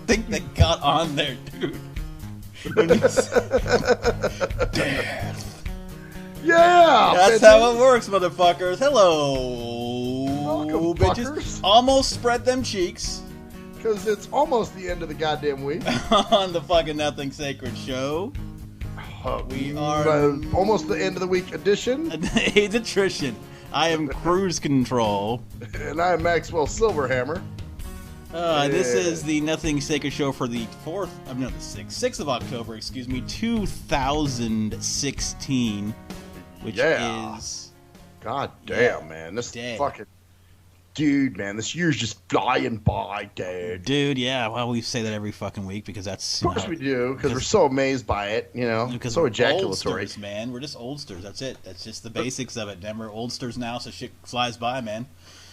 think they got on there, dude. Death. Yeah! That's how it works, motherfuckers. Hello, Welcome, bitches. fuckers. Almost spread them cheeks Because it's almost the end of the goddamn week. on the fucking Nothing Sacred show. We are almost the end of the week edition. AIDS attrition. I am cruise control. And I'm Maxwell Silverhammer. This is the Nothing Sacred show for the 6th of October, 2016, which is... God damn, man. This dead. fucking... Dude, man, this year's just flying by, dude. Dude, yeah, well, we say that every fucking week because that's... Of course we do, because we're so amazed by it, you know? Because so we're ejaculatory. oldsters, man. We're just oldsters, that's it. That's just the basics of it. And we're oldsters now, so shit flies by, man.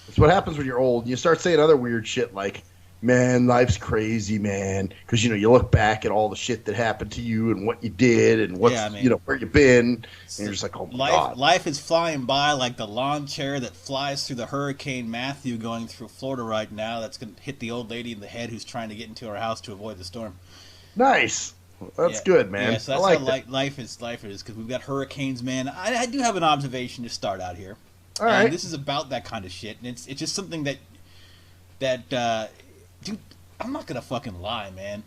It's what happens when you're old. You start saying other weird shit like, man, life's crazy, man. Because, you know, you look back at all the shit that happened to you and what you did and what's, you know, where you've been. And you're just like, oh, my God. Life is flying by like the lawn chair that flies through the Hurricane Matthew going through Florida right now. That's going to hit the old lady in the head who's trying to get into her house to avoid the storm. Nice. That's good, man. Yeah, so that's how life is because we've got hurricanes, man. I do have an observation to start out here. All right. This is about that kind of shit, and it's just something that dude, I'm not gonna fucking lie, man.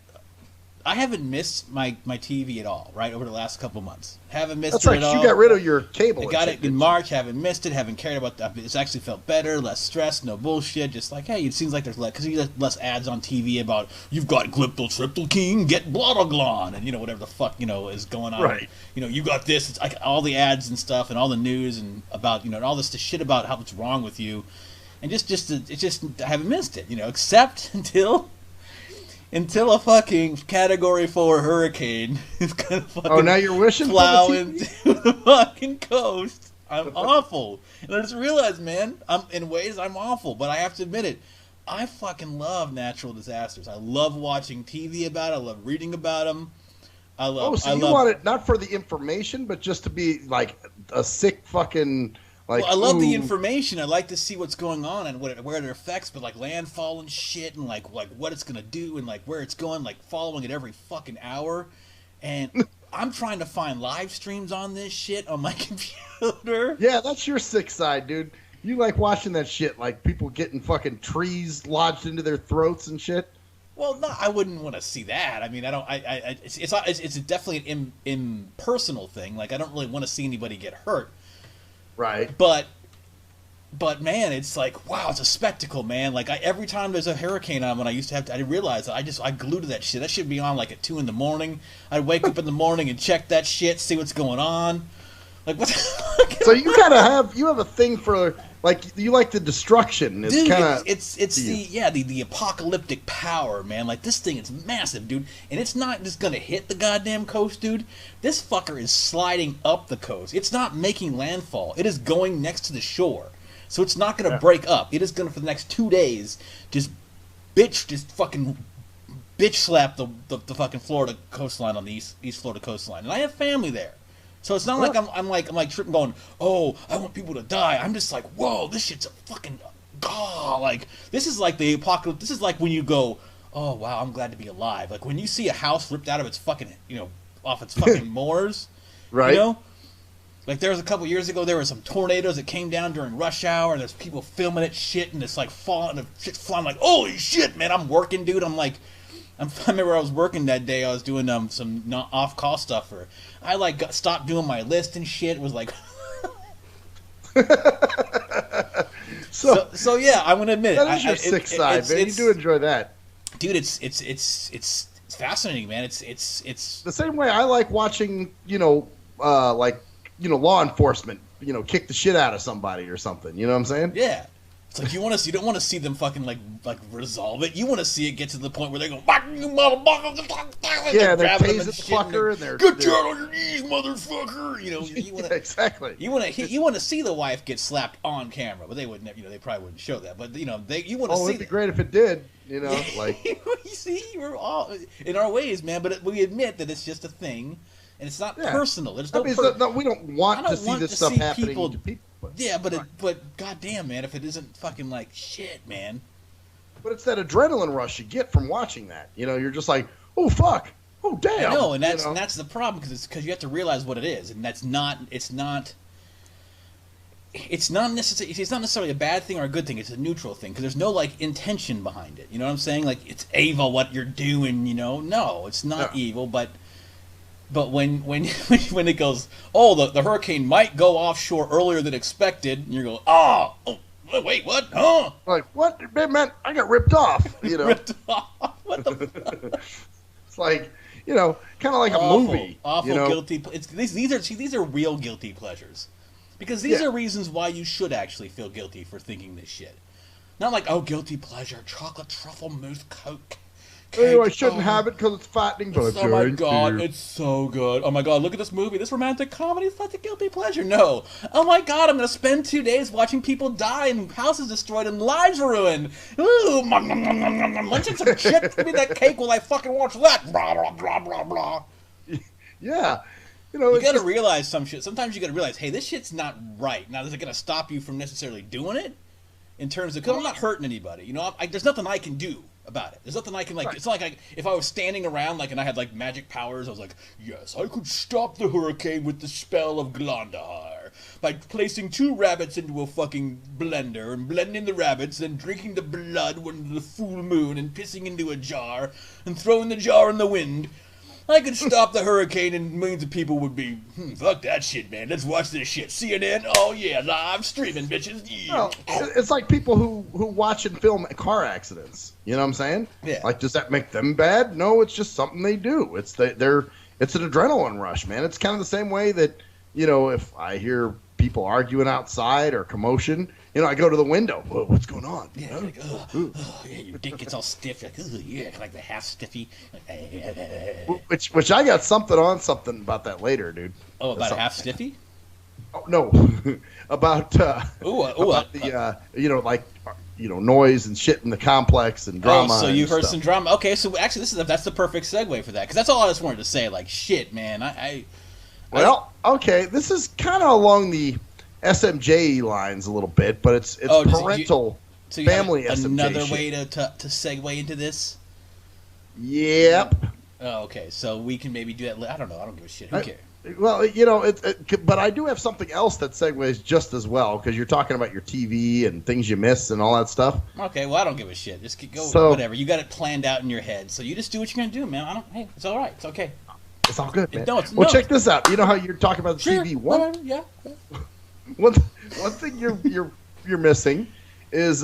I haven't missed my TV at all, right, over the last couple months. Haven't missed it at all. You got rid of your cable. I got it in March. Haven't missed it. Haven't cared about that. It's actually felt better, less stress, no bullshit. Just like, hey, it seems like there's less, because you get less ads on TV about you've got Gliptal get Blotaglon, and you know whatever the fuck is going on. Right. You know, you got this. It's like all the ads and stuff, and all the news and about and all this shit about how what's wrong with you, and I haven't missed it. Except until a fucking Category 4 hurricane is gonna fucking now you're wishing plow into the fucking coast. I'm awful. And I just realized, man, in ways I'm awful, but I have to admit it. I fucking love natural disasters. I love watching TV about it. I love reading about them. I love. You want it not for the information, but just to be like a sick fucking... I love the information. I like to see what's going on and where it affects, but like landfall and shit, and like what it's gonna do and like where it's going, like following it every fucking hour. And I'm trying to find live streams on this shit on my computer. Yeah, that's your sick side, dude. You like watching that shit, like people getting fucking trees lodged into their throats and shit. Well, no, I wouldn't want to see that. I mean, I don't. It's definitely an impersonal thing. Like I don't really want to see anybody get hurt. Right. But man, it's like, wow, it's a spectacle, man. Like every time there's a hurricane on, when I used to have to, I didn't realize that I glued to that shit. That should be on like at 2 a.m. I'd wake up in the morning and check that shit, see what's going on. Like what? So you kind of have a thing for like you like the destruction. It's dude, kind of it's the apocalyptic power, man. Like this thing is massive, dude, and it's not just gonna hit the goddamn coast, dude. This fucker is sliding up the coast. It's not making landfall. It is going next to the shore, so it's not gonna break up. It is gonna for the next 2 days just fucking bitch slap the fucking Florida coastline on the East Florida coastline, and I have family there. So it's not like I'm like tripping going, oh, I want people to die. I'm just like, whoa, this shit's a fucking like this is like the apocalypse. This is like when you go, oh wow, I'm glad to be alive. Like when you see a house ripped out of its fucking off its fucking moors, right? Like there was a couple years ago, there were some tornadoes that came down during rush hour, and there's people filming it shit, and it's like falling, and shit's flying. Like holy shit, man, I'm working, dude. I remember I was working that day. I was doing some off-call stuff I stopped doing my list and shit. It was like, so yeah, I'm gonna admit that is your sick side, man. You do enjoy that, dude. It's fascinating, man. It's the same way I like watching, law enforcement, kick the shit out of somebody or something. You know what I'm saying? Yeah. It's like you don't want to see them fucking like resolve it. You want to see it get to the point where they go, you motherfucker! Yeah, they're tasing the fucker and they're get down on your knees, motherfucker! You want exactly. You want to see the wife get slapped on camera, but they wouldn't. They probably wouldn't show that. But you want to see. Oh, it'd be great if it did. Like you see, we're all in our ways, man. But we admit that it's just a thing, and it's not personal. There's no. We don't want to see this stuff happening to people. but goddamn, man, if it isn't fucking like shit, man. But it's that adrenaline rush you get from watching that. You know, you're just like, oh fuck, oh damn. I know, and that's the problem because you have to realize what it is, and it's not necessarily a bad thing or a good thing. It's a neutral thing because there's no like intention behind it. You know what I'm saying? Like it's evil what you're doing. You know, no, it's not evil, but when it goes, oh, the hurricane might go offshore earlier than expected, and you go, oh, wait, what? Huh? Like, what? Man, I got ripped off, you know. Ripped off? What the fuck? It's like, you know, kind of like a movie. Awful, you know? guilty. These are real guilty pleasures. Because these are reasons why you should actually feel guilty for thinking this shit. Not like, oh, guilty pleasure, chocolate truffle mousse Coke. Oh, I shouldn't have it because it's fattening. But oh my god, it's so good. Oh my god, look at this movie, this romantic comedy. It's not a guilty pleasure. No. Oh my god, I'm gonna spend 2 days watching people die and houses destroyed and lives ruined. Ooh, munching some shit. Give me that cake while I fucking watch that. Blah blah blah blah blah. Yeah. You know, you gotta realize some shit. Sometimes you gotta realize, hey, this shit's not right. Now, is it gonna stop you from necessarily doing it? In terms of, because I'm not hurting anybody. You know, there's nothing I can do about it. There's nothing I can, like, it's not like if I was standing around, like, and I had, like, magic powers, I was like, yes, I could stop the hurricane with the spell of Glandahar by placing 2 rabbits into a fucking blender and blending the rabbits and drinking the blood under the full moon and pissing into a jar and throwing the jar in the wind. I could stop the hurricane and millions of people would be, fuck that shit, man. Let's watch this shit. CNN, oh yeah, live streaming, bitches. Yeah. Well, it's like people who watch and film car accidents. You know what I'm saying? Yeah. Like, does that make them bad? No, it's just something they do. It's an adrenaline rush, man. It's kind of the same way that, you know, if I hear people arguing outside or commotion, you know, I go to the window. Whoa, what's going on? Yeah, huh? like, yeah, your dick gets all stiff. Like, yeah, like the half stiffy. Which I got something about that later, dude. Oh, about a half stiffy? Oh no, about the you know, like, you know, noise and shit in the complex and drama. Oh, so you heard some drama. Okay, so actually, that's the perfect segue for that because that's all I just wanted to say. Like, shit, man, okay, this is kind of along the SMJ lines a little bit, but it's parental family SMJ. Another way to segue into this. Yep. Oh, okay, so we can maybe do that. I don't know. I don't give a shit. Who cares? Well, you know, but I do have something else that segues just as well because you're talking about your TV and things you miss and all that stuff. Okay, well, I don't give a shit. Just go, whatever. You got it planned out in your head, so you just do what you're gonna do, man. Hey, it's all right. It's okay. It's all good, man. Check this out. You know how you're talking about the TV? One thing you're missing is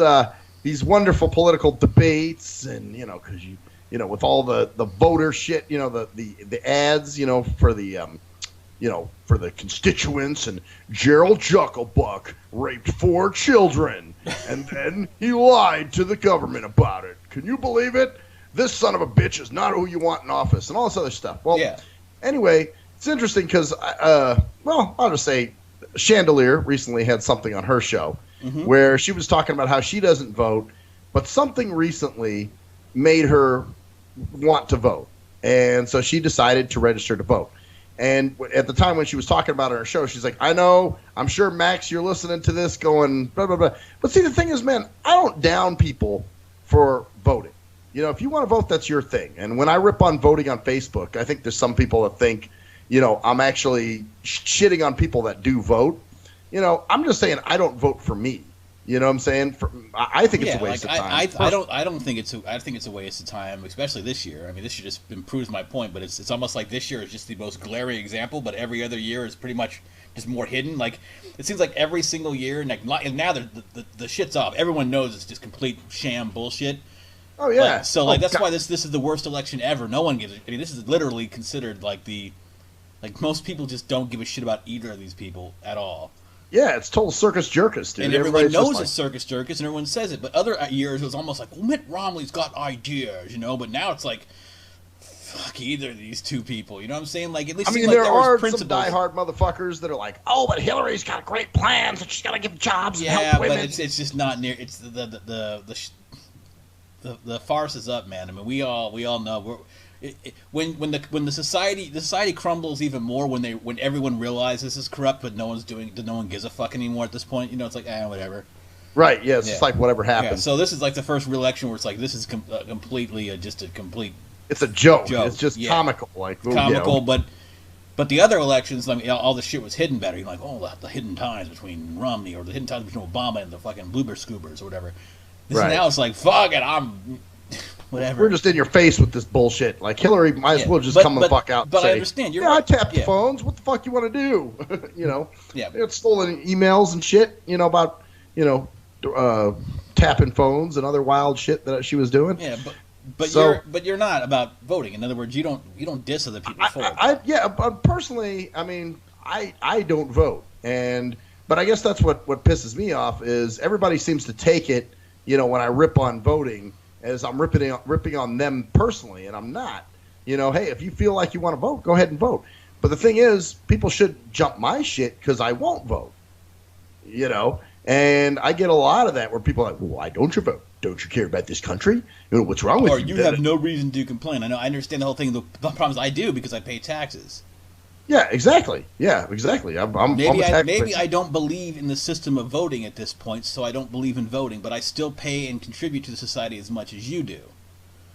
these wonderful political debates, and you know, because you know, with all the voter shit, you know, the ads, you know, for the you know, for the constituents, and Gerald Jucklebuck raped 4 children, and then he lied to the government about it. Can you believe it? This son of a bitch is not who you want in office, and all this other stuff. Well, yeah. Anyway, it's interesting because, well, I'll just say, Chandelier recently had something on her show where she was talking about how she doesn't vote, but something recently made her want to vote. And so she decided to register to vote. And at the time when she was talking about it on her show, she's like, I know, I'm sure, Max, you're listening to this going, blah, blah, blah. But see, the thing is, man, I don't down people for voting. You know, if you want to vote, that's your thing. And when I rip on voting on Facebook, I think there's some people that think, you know, I'm actually shitting on people that do vote. You know, I'm just saying I don't vote for me. You know what I'm saying? I think it's a waste of time. I don't think it's I think it's a waste of time, especially this year. I mean, this year just proves my point, but it's almost like this year is just the most glaring example, but every other year is pretty much just more hidden. Like, it seems like every single year, and now the shit's off. Everyone knows it's just complete sham bullshit. Oh yeah. That's why this is the worst election ever. No one gives. I mean, this is literally considered like most people just don't give a shit about either of these people at all. Yeah, it's total circus jerkus, dude. And everyone knows it's circus jerkus, and everyone says it. But other years, it was almost like, well, Mitt Romney's got ideas, you know. But now it's like, fuck either of these two people. You know what I'm saying? Like, at least there are some diehard motherfuckers that are like, oh, but Hillary's got great plans, and she's got to give jobs and help women. Yeah, but it's just not near. It's the farce is up, man. I mean, we all know When the society crumbles even more when everyone realizes this is corrupt, but no one gives a fuck anymore at this point. It's like whatever. Right. Yeah. It's just like whatever happened. Yeah, so this is like the first real election where it's like this is completely just a complete. It's a joke. It's just comical, comical, But the other elections, I mean, all the shit was hidden better. You're like, the hidden ties between Romney or the hidden ties between Obama and the fucking Bloober Scoobers or whatever. Now it's like, fuck it, I'm whatever. We're just in your face with this bullshit. Like Hillary might as well just come the fuck out. But and say, I understand. You're right. I tapped the phones. What the fuck you want to do? Yeah. They had stolen emails and shit. About tapping phones and other wild shit that she was doing. Yeah, but you're not about voting. In other words, you don't diss other people for it. But personally, I mean, I don't vote, but I guess that's what pisses me off is everybody seems to take it, when I rip on voting as I'm ripping on them personally, and I'm not. Hey, if you feel like you want to vote, go ahead and vote. But the thing is, people should jump my shit because I won't vote. And I get a lot of that where people are like, well, why don't you vote? Don't you care about this country? What's wrong with you? Or you have no reason to complain. I understand the whole thing. The problem is I do because I pay taxes. Yeah, exactly. Yeah, exactly. Maybe I don't believe in the system of voting at this point, so I don't believe in voting, but I still pay and contribute to the society as much as you do.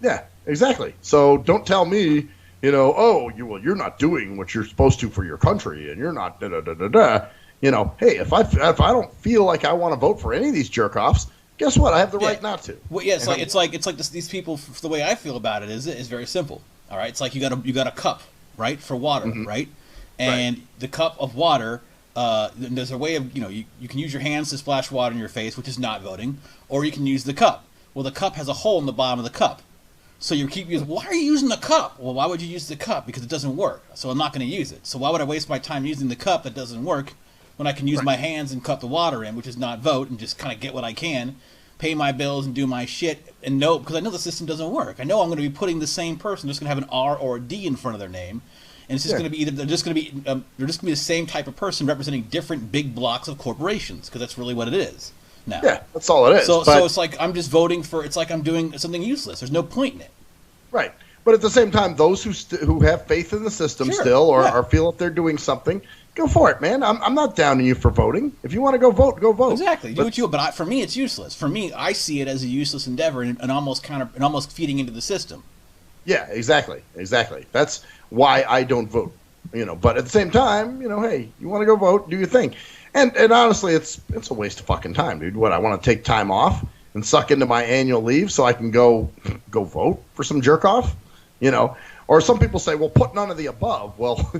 Yeah, exactly. So don't tell me, you're not doing what you're supposed to for your country, and you're not da-da-da-da-da. Hey, if I don't feel like I want to vote for any of these jerk-offs, guess what? I have the right not to. Well, yeah, it's like these people. The way I feel about it is very simple. All right, it's like you got a cup, right, for water, right, and the cup of water. There's a way of you can use your hands to splash water in your face, which is not voting, or you can use the cup. Well, the cup has a hole in the bottom of the cup, so you keep using. Why are you using the cup? Well, why would you use the cup? Because it doesn't work. So I'm not going to use it. So why would I waste my time using the cup that doesn't work? When I can use my hands and cup the water in, which is not vote, and just kind of get what I can, pay my bills and do my shit, and because I know the system doesn't work. I know I'm going to be putting the same person, just going to have an R or a D in front of their name, and it's just going to be they're just going to be the same type of person representing different big blocks of corporations, because that's really what it is now. Yeah, that's all it is. So it's like I'm just voting for. It's like I'm doing something useless. There's no point in it. Right, but at the same time, those who have faith in the system still, or feel that they're doing something. Go for it, man. I'm not downing you for voting. If you want to go vote, go vote. Exactly. Do what you. But for me, it's useless. For me, I see it as a useless endeavor and almost feeding into the system. Yeah, exactly. That's why I don't vote. But at the same time, hey, you want to go vote, do your thing. And honestly, it's a waste of fucking time, dude. What, I want to take time off and suck into my annual leave so I can go vote for some jerk off, Or some people say, well, put none of the above. Well,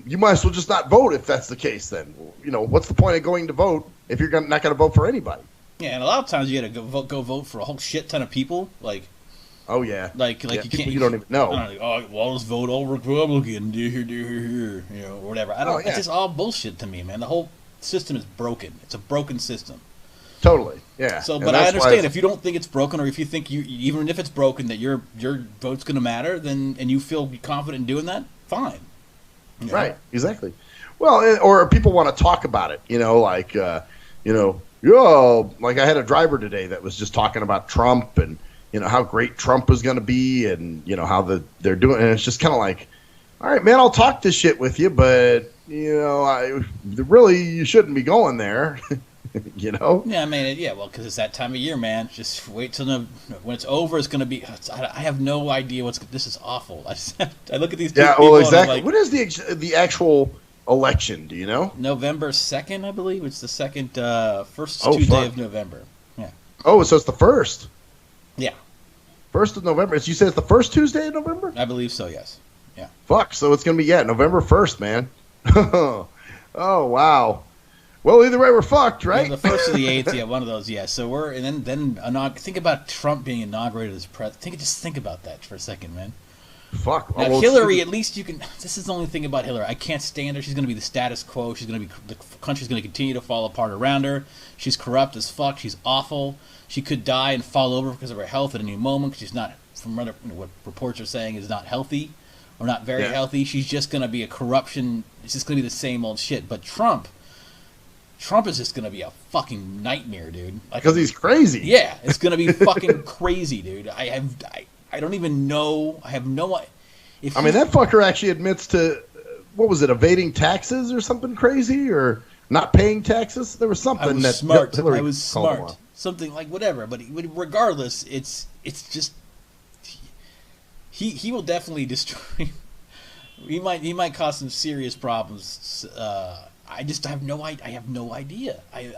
you might as well just not vote if that's the case then. What's the point of going to vote if you're not going to vote for anybody? Yeah, and a lot of times you got to go vote for a whole shit ton of people. Oh, yeah. Like you can't. You don't even know. Well, let's vote all Republican, do here, or whatever. It's just all bullshit to me, man. The whole system is broken. It's a broken system. Totally, yeah. So, but I understand if you don't think it's broken, or if you think even if it's broken that your vote's going to matter, and you feel confident in doing that, fine. Right, exactly. Well, or people want to talk about it, like I had a driver today that was just talking about Trump and how great Trump was going to be, and how they're doing, and it's just kind of like, all right, man, I'll talk this shit with you, but really you shouldn't be going there. Yeah, I mean, because it's that time of year, man. Just wait till when it's over. It's going to be. I have no idea this is awful. I look at these. Yeah, well, exactly. What is the actual election? Do you know? November 2nd, I believe. It's the first Tuesday of November. Yeah. Oh, so it's the first. Yeah. 1st of November. You said it's the first Tuesday in November? I believe so. Yes. Yeah. Fuck. So it's going to be November 1st, man. Oh wow. Well, either way, we're fucked, right? Yeah, the 1st or the 8th, one of those, yeah. So then think about Trump being inaugurated as president. Just think about that for a second, man. Fuck. Now, Hillary, at least you can. This is the only thing about Hillary. I can't stand her. She's going to be the status quo. The country's going to continue to fall apart around her. She's corrupt as fuck. She's awful. She could die and fall over because of her health at any moment. Because she's not, from what reports are saying, is not healthy or not very healthy. She's just going to be a corruption. It's just going to be the same old shit. But Trump is just going to be a fucking nightmare, dude. Because he's crazy. Yeah, it's going to be fucking crazy, dude. I don't even know. I have no idea. I mean, that fucker actually admits to, what was it, evading taxes or something crazy, or not paying taxes? There was something I was smart. Something like whatever. But regardless, it's just he will definitely destroy. He might cause some serious problems. I have no idea. I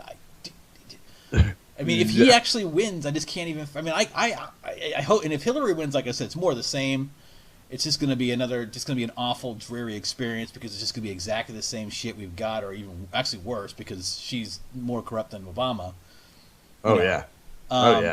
mean, if he actually wins, I just can't even. I mean, I hope. And if Hillary wins, like I said, it's more of the same. It's just going to be an awful, dreary experience because it's just going to be exactly the same shit we've got, or even actually worse because she's more corrupt than Obama. Yeah.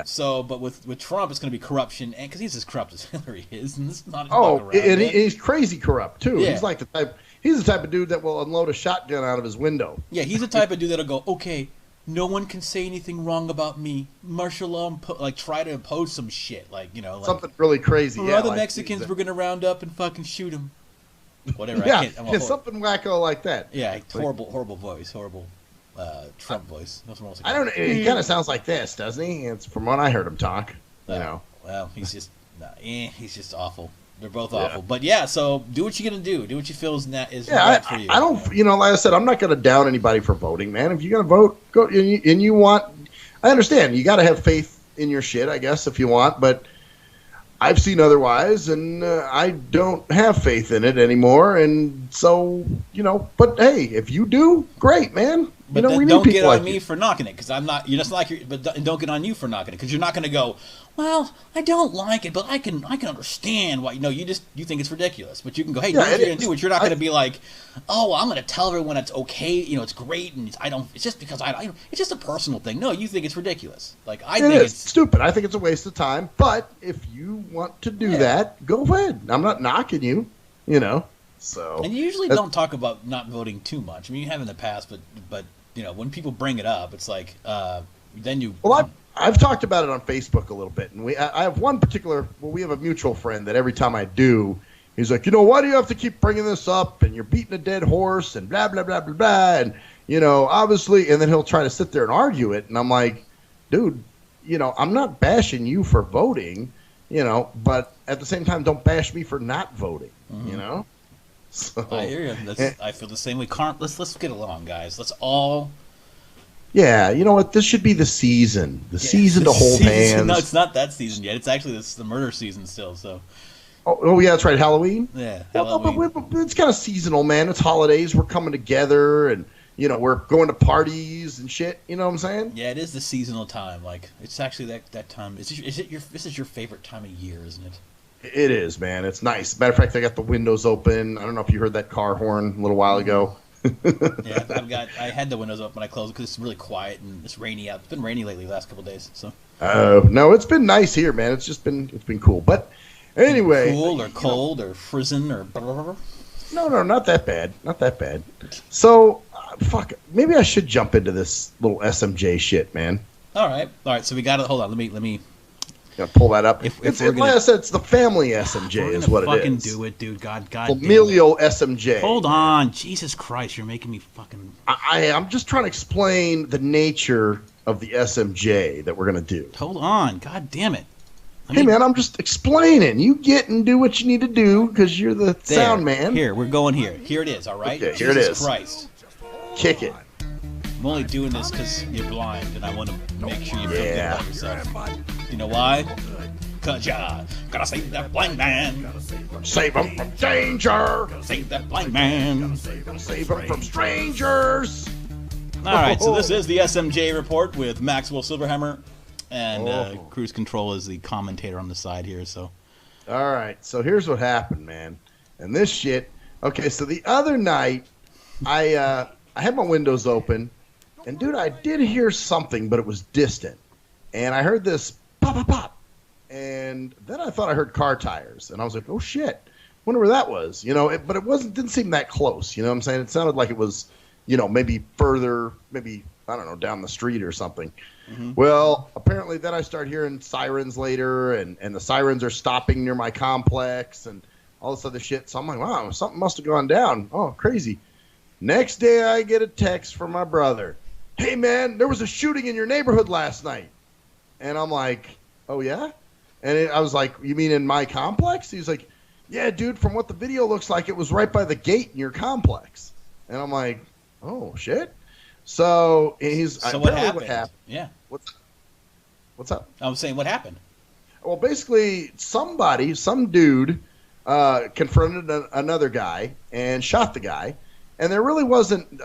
So, but with Trump, it's going to be corruption, and because he's as corrupt as Hillary is, and this is not. And he's crazy corrupt too. Yeah. He's like the type. He's the type of dude that will unload a shotgun out of his window. Yeah, he's the type of dude that'll go, okay, no one can say anything wrong about me. Martial law, try to impose some shit, something really crazy. Yeah, the Mexicans we're gonna round up and fucking shoot them. Whatever. Something wacko like that. Yeah, horrible voice, horrible Trump voice. I don't know. He kind of sounds like this, doesn't he? It's from when I heard him talk. Well, he's just he's just awful. They're both awful. But yeah, so do what you're gonna do. Do what you feel is right for you. I don't, like I said, I'm not gonna down anybody for voting, man. If you're gonna vote, go. And you want, I understand. You got to have faith in your shit, I guess, if you want. But I've seen otherwise, and I don't have faith in it anymore. And so, But hey, if you do, great, man. But we need don't get on me for knocking it, because I'm not. You're just like. But don't get on you for knocking it, because you're not going to go. Well, I don't like it, but I can understand why. You think it's ridiculous, but you can go. Hey, do what you're going to do. But you're not going to be like, oh, I'm going to tell everyone it's okay. It's great, and it's just because it's just a personal thing. No, you think it's ridiculous. Like I think it's stupid. I think it's a waste of time. But if you want to do that, go ahead. I'm not knocking you. So. And you usually don't talk about not voting too much. I mean, you have in the past, but. When people bring it up, it's like then you. Well, I've talked about it on Facebook a little bit, and I have one particular. Well, we have a mutual friend that every time I do, he's like, why do you have to keep bringing this up? And you're beating a dead horse, and blah blah blah blah blah, and obviously, and then he'll try to sit there and argue it, and I'm like, dude, I'm not bashing you for voting, but at the same time, don't bash me for not voting, So, I hear you. I feel the same way. Let's get along, guys. Let's all. Yeah, you know what? This should be the season. Season to hold hands. No, it's not that season yet. It's actually the murder season still. So. Oh yeah, that's right. Halloween. Yeah, Halloween. But it's kind of seasonal, man. It's holidays. We're coming together, and we're going to parties and shit. You know what I'm saying? Yeah, it is the seasonal time. Like it's actually that time. This is your favorite time of year, isn't it? It is, man. It's nice. Matter of fact, I got the windows open. I don't know if you heard that car horn a little while ago. Yeah, I had the windows open when I closed because it's really quiet and it's rainy out. It's been rainy lately the last couple of days. So. Oh no, it's been nice here, man. It's been cool. But anyway, cool or cold or frozen or. No, not that bad. Not that bad. So, fuck. Maybe I should jump into this little SMJ shit, man. All right. So we got it. Hold on. Let me. Pull that up. Like I said, it's the family SMJ is what it is. Fucking do it, dude. God. Familial SMJ. Hold on, Jesus Christ! You're making me fucking. I'm just trying to explain the nature of the SMJ that we're gonna do. Hold on, God damn it! Hey man, I'm just explaining. You get and do what you need to do because you're the sound man. Here, we're going here. Here it is. All right. Okay, here it is. Jesus Christ! Kick it. I'm only doing this because you're blind, and I want to make sure you feel good about yourself. You know why? Because you gotta save that blind man. Save him from danger. Save that blind man. Save him from strangers. All right, so this is the SMJ report with Maxwell Silverhammer, and Cruise Control is the commentator on the side here. So, all right, so here's what happened, man. And this shit. Okay, so the other night, I had my windows open. And, dude, I did hear something, but it was distant. And I heard this pop, pop, pop. And then I thought I heard car tires. And I was like, oh, shit. Wonder where that was. But it didn't seem that close. You know what I'm saying? It sounded like it was, maybe further, maybe, I don't know, down the street or something. Mm-hmm. Well, apparently then I start hearing sirens later. And the sirens are stopping near my complex and all this other shit. So I'm like, wow, something must have gone down. Oh, crazy. Next day I get a text from my brother. Hey, man, there was a shooting in your neighborhood last night. And I'm like, oh, yeah? And I was like, you mean in my complex? He's like, yeah, dude, from what the video looks like, it was right by the gate in your complex. And I'm like, oh, shit. So what happened? Yeah. What's up? I was saying, what happened? Well, basically, some dude confronted another guy and shot the guy. And there really wasn't,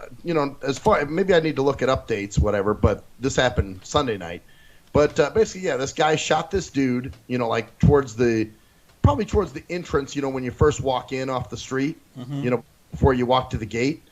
as far, maybe I need to look at updates, whatever, but this happened Sunday night. But basically, yeah, this guy shot this dude, like probably towards the entrance, when you first walk in off the street, before you walk to the gate.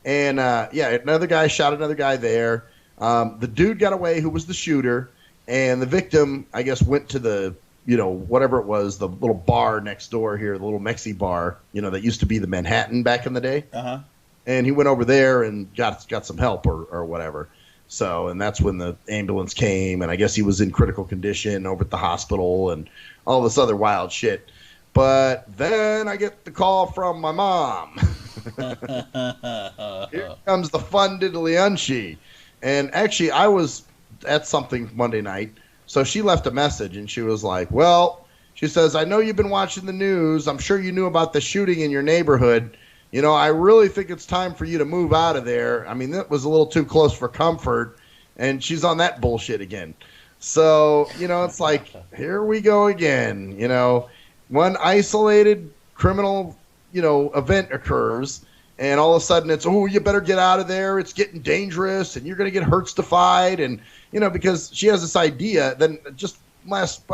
And, another guy shot another guy there. The dude got away who was the shooter, and the victim, I guess, went to the, whatever it was, the little bar next door here, the little Mexi bar, that used to be the Manhattan back in the day. Uh-huh. And he went over there and got some help or whatever. So, and that's when the ambulance came, and I guess he was in critical condition over at the hospital and all this other wild shit. But then I get the call from my mom. Here comes the fun diddly-unshi. And actually, I was at something Monday night, so she left a message, and she was like, well, she says, I know you've been watching the news. I'm sure you knew about the shooting in your neighborhood. I really think it's time for you to move out of there. I mean, that was a little too close for comfort, and she's on that bullshit again. So, it's like, here we go again. One isolated criminal, event occurs, and all of a sudden it's, oh, you better get out of there. It's getting dangerous, and you're going to get Hertztified. And, because she has this idea. Then just last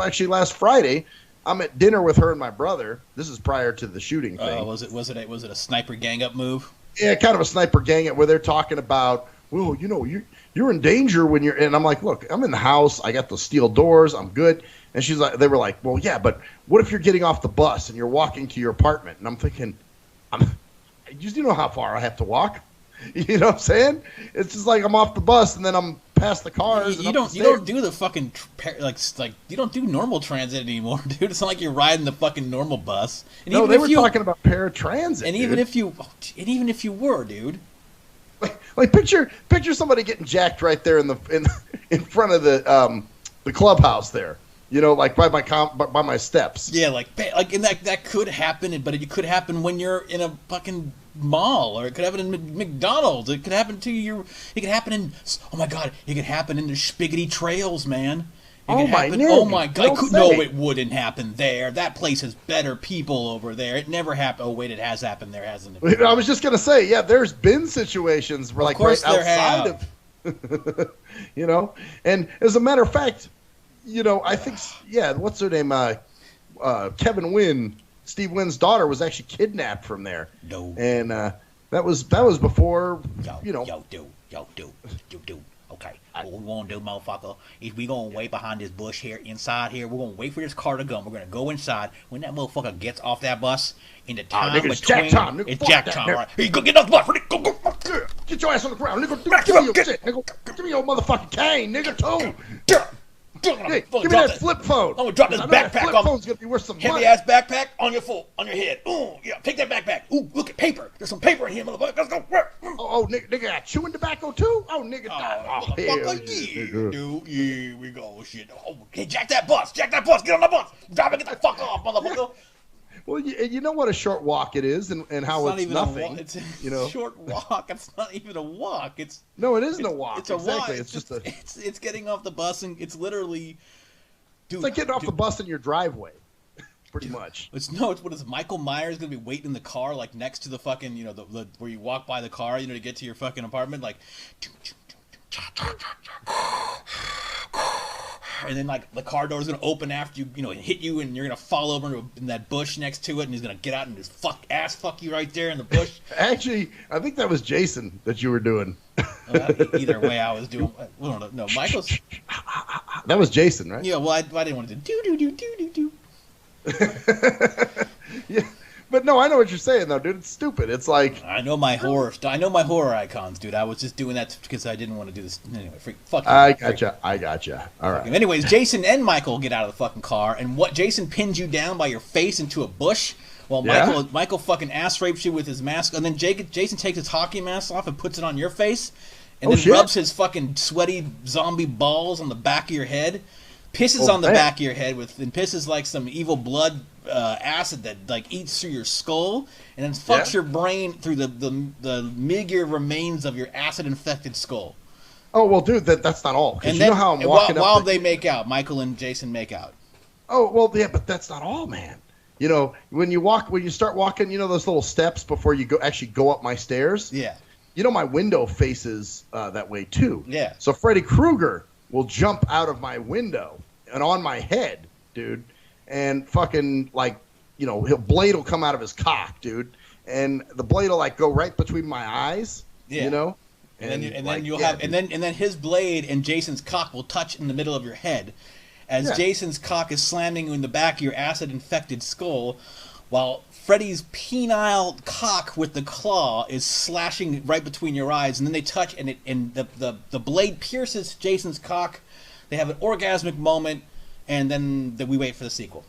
Friday, I'm at dinner with her and my brother. This is prior to the shooting thing. Was it a sniper gang up move? Yeah, kind of a sniper gang up where they're talking about, well, you're in danger when you're. And I'm like, look, I'm in the house. I got the steel doors. I'm good. And they were like, well, yeah, but what if you're getting off the bus and you're walking to your apartment? And I'm thinking, you know how far I have to walk? You know what I'm saying? It's just like I'm off the bus and then I'm past the cars. You don't do the fucking you don't do normal transit anymore, dude. It's not like you're riding the fucking normal bus. And no, they were talking about paratransit. And even if you were, dude. Like picture somebody getting jacked right there in front of the clubhouse there. Like by my steps. Yeah, and that could happen, but it could happen when you're in a fucking mall, or it could happen in McDonald's. It could happen It could happen in. Oh my god! It could happen in the Spiggity Trails, man. Oh my god! It wouldn't happen there. That place has better people over there. It never happened. Oh wait, it has happened there, hasn't it? I was just gonna say, yeah. There's been situations where, right outside of, And as a matter of fact. I think, what's her name? Kevin Wynn, Steve Wynn's daughter, was actually kidnapped from there. No. And that was before, Yo, dude. Okay. What we want to do, motherfucker, is we going to wait behind this bush here, inside here. We're going to wait for this car to come. We're going to go inside. When that motherfucker gets off that bus, in the time between... It's jack time. It's jack time, right? Here you go, get off the bus. Go. Get your ass on the ground, nigga. Give me your motherfucking cane, nigga, too. Hey, give me that flip phone. I'm gonna drop this backpack flip phone's gonna be worth some heavy ass backpack on your head. Ooh, yeah, take that backpack. Ooh, look at paper. There's some paper in here, motherfucker. Let's go. Oh, nigga got chewing tobacco too? Oh, nigga. Dude, yeah, we go shit. Oh, hey, jack that bus. Get on the bus. Drive and get the fuck off, motherfucker. Well, you know what a short walk it is, and how it's nothing. It's a short walk. It's not even a walk. It isn't a walk. It's a walk. It's just it's getting off the bus, and it's literally. Dude, it's like getting off the bus in your driveway, pretty much. What is Michael Myers gonna be waiting in the car, like next to the fucking the where you walk by the car, to get to your fucking apartment, like. And then, the car door is going to open after you, hit you, and you're going to fall over in that bush next to it, and he's going to get out and just fuck you right there in the bush. Actually, I think that was Jason that you were doing. Either way, I was doing. No, Michael's. That was Jason, right? Yeah. Well, I didn't want to do. Yeah. But no, I know what you're saying though, dude. It's stupid. It's like I know my horror icons, dude. I was just doing that because I didn't want to do this anyway. Fuck you. I gotcha. All right. Anyways, Jason and Michael get out of the fucking car, and Jason pins you down by your face into a bush, while Michael fucking ass rapes you with his mask, and then Jason takes his hockey mask off and puts it on your face, and then rubs his fucking sweaty zombie balls on the back of your head. pisses on the back of your head and pisses like some evil blood acid that like eats through your skull and then fucks your brain through the meager remains of your acid-infected skull. Oh well, dude, that's not all. And then, you know how I'm walking while they make out, Michael and Jason make out. Oh well, yeah, but that's not all, man. You know, when you start walking, you know those little steps before you go up my stairs. Yeah. You know my window faces that way too. Yeah. So Freddy Krueger will jump out of my window and on my head, dude, and fucking like, you know, blade will come out of his cock, dude, and the blade will like go right between my eyes. Yeah. You know. And then his blade and Jason's cock will touch in the middle of your head, as Jason's cock is slamming you in the back of your acid-infected skull, while Freddy's penile cock with the claw is slashing right between your eyes, and then they touch, and the blade pierces Jason's cock. They have an orgasmic moment, and then we wait for the sequel.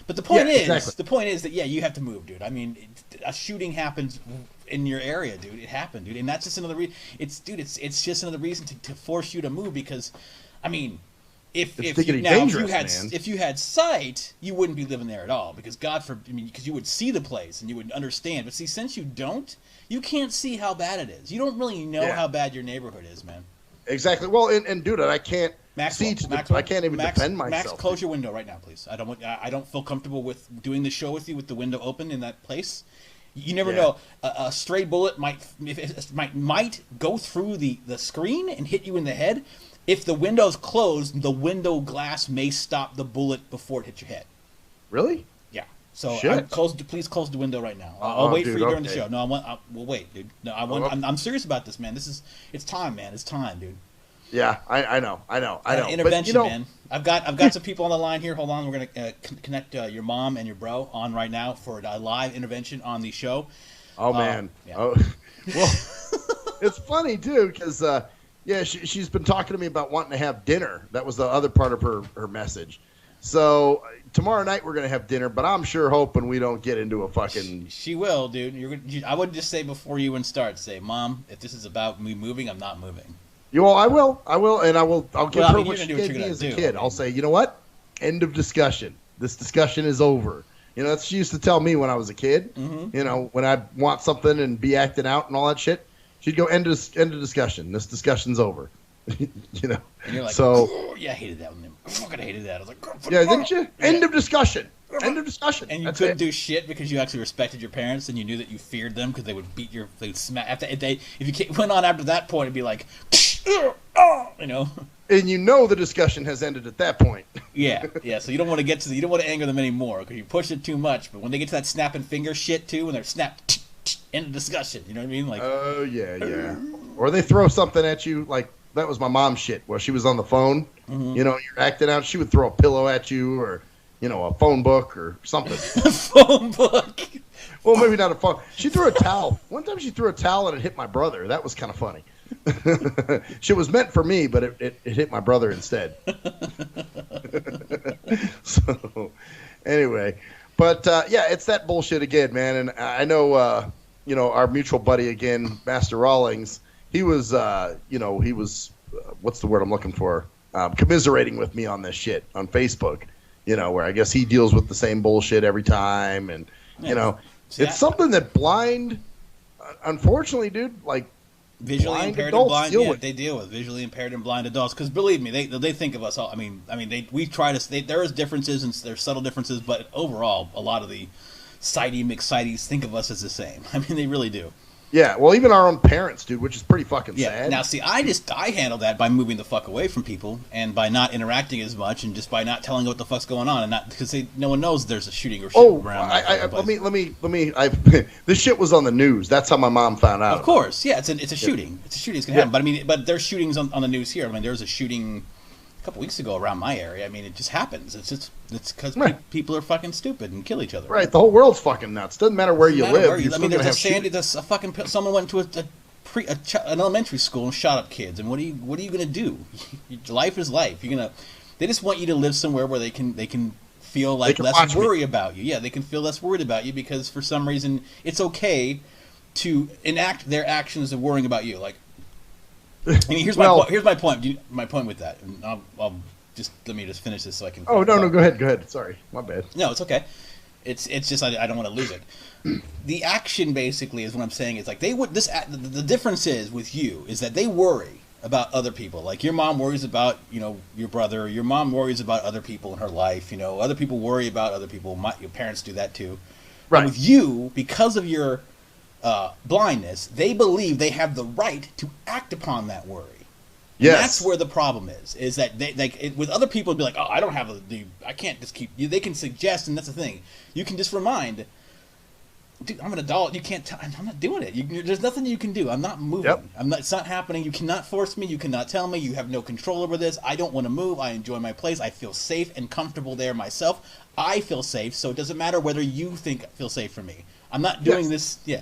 But the point is that you have to move, dude. I mean, a shooting happens in your area, dude. It happened, dude, and that's just another reason. It's just another reason to force you to move because, I mean, if you had sight, you wouldn't be living there at all because because you would see the place and you would understand. But see, since you don't, you can't see how bad it is. You don't really know how bad your neighborhood is, man. Exactly. Well, and dude, I can't. Maxwell, I can't even defend myself. Max, close your window right now, please. I don't feel comfortable with doing the show with you with the window open in that place. You never know. A stray bullet might go through the screen and hit you in the head. If the window's closed, the window glass may stop the bullet before it hits your head. Really? Yeah. So please close the window right now. I'll wait for you during the show. No, we'll wait, dude. No, I'm serious about this, man. It's time, man. It's time, dude. Yeah, I know. Intervention, man. I've got some people on the line here. Hold on, we're gonna connect your mom and your bro on right now for a live intervention on the show. Oh man. Yeah. Oh, well, it's funny too because she's been talking to me about wanting to have dinner. That was the other part of her message. So tomorrow night we're gonna have dinner, but I'm sure hoping we don't get into a fucking. She will, dude. I would just say before you even start, say, Mom, if this is about me moving, I'm not moving. I will, and I'll give her what she gave me as a kid. I'll say, you know what? End of discussion. This discussion is over. You know, that's what she used to tell me when I was a kid. Mm-hmm. You know, when I'd want something and be acting out and all that shit, she'd go, end of discussion. This discussion's over. You know? And you're like, oh, yeah, I hated that one. I fucking hated that. I was like, didn't you? End of discussion. End of discussion. And you couldn't do shit because you actually respected your parents and you knew that you feared them because they would they'd smack. If you went on after that point, it'd be like, you know. And you know the discussion has ended at that point. Yeah. So you don't want to you don't want to anger them anymore because you push it too much. But when they get to that snapping finger shit too, when they're snapped, end of discussion. You know what I mean? Like, oh yeah. Or they throw something at you like that was my mom's shit where she was on the phone. Mm-hmm. You know, you're acting out. She would throw a pillow at you or a phone book or something. A phone book. Well, maybe not a phone. She threw a towel. One time she threw a towel and it hit my brother. That was kind of funny. She was meant for me, but it hit my brother instead. So, anyway, but it's that bullshit again, man. And I know, our mutual buddy again, Master Rawlings. He was, what's the word I'm looking for? Commiserating with me on this shit on Facebook. You know, where I guess he deals with the same bullshit every time, and it's something that unfortunately, dude, like. Visually impaired and blind, they deal with visually impaired and blind adults. Because believe me, they think of us all. I mean, we try to. There is differences and there's subtle differences, but overall, a lot of the sighty McSighties think of us as the same. I mean, they really do. Yeah, well, even our own parents, dude, which is pretty fucking sad. Now, see, I handle that by moving the fuck away from people and by not interacting as much and just by not telling what the fuck's going on and not because no one knows there's a shooting or shit around. Let me. This shit was on the news. That's how my mom found out. Of course, yeah, it's a shooting. It's a shooting. It's gonna happen. But there's shootings on the news here. I mean, there was a shooting a couple weeks ago around my area. I mean, it just happens. It's because people are fucking stupid and kill each other. Right. The whole world's fucking nuts. Doesn't matter where you live. Someone went to an elementary school and shot up kids. And what are you gonna do? Life is life. They just want you to live somewhere where they can feel like less worry about you. Yeah, they can feel less worried about you because for some reason it's okay to enact their actions of worrying about you. Like. I mean, here's my point. My point with that, and I'll just let me just finish this so I can. Oh no, go ahead. Sorry, my bad. No, it's okay. It's just I don't want to lose it. The action basically is what I'm saying. Is like they would the difference is with you is that they worry about other people. Like your mom worries about your brother. Your mom worries about other people in her life. Other people worry about other people. Your parents do that too. Right. And with you, because of your blindness, they believe they have the right to act upon that worry. Yes. And that's where the problem is that with other people, it'd be like, oh, I don't have I can't just keep you. They can suggest, and that's the thing. You can just remind, dude, I'm an adult. You can't. I'm not doing it. There's nothing you can do. I'm not moving. Yep. It's not happening. You cannot force me. You cannot tell me. You have no control over this. I don't want to move. I enjoy my place. I feel safe and comfortable there myself. I feel safe, so it doesn't matter whether you feel safe for me. I'm not doing this. Yeah.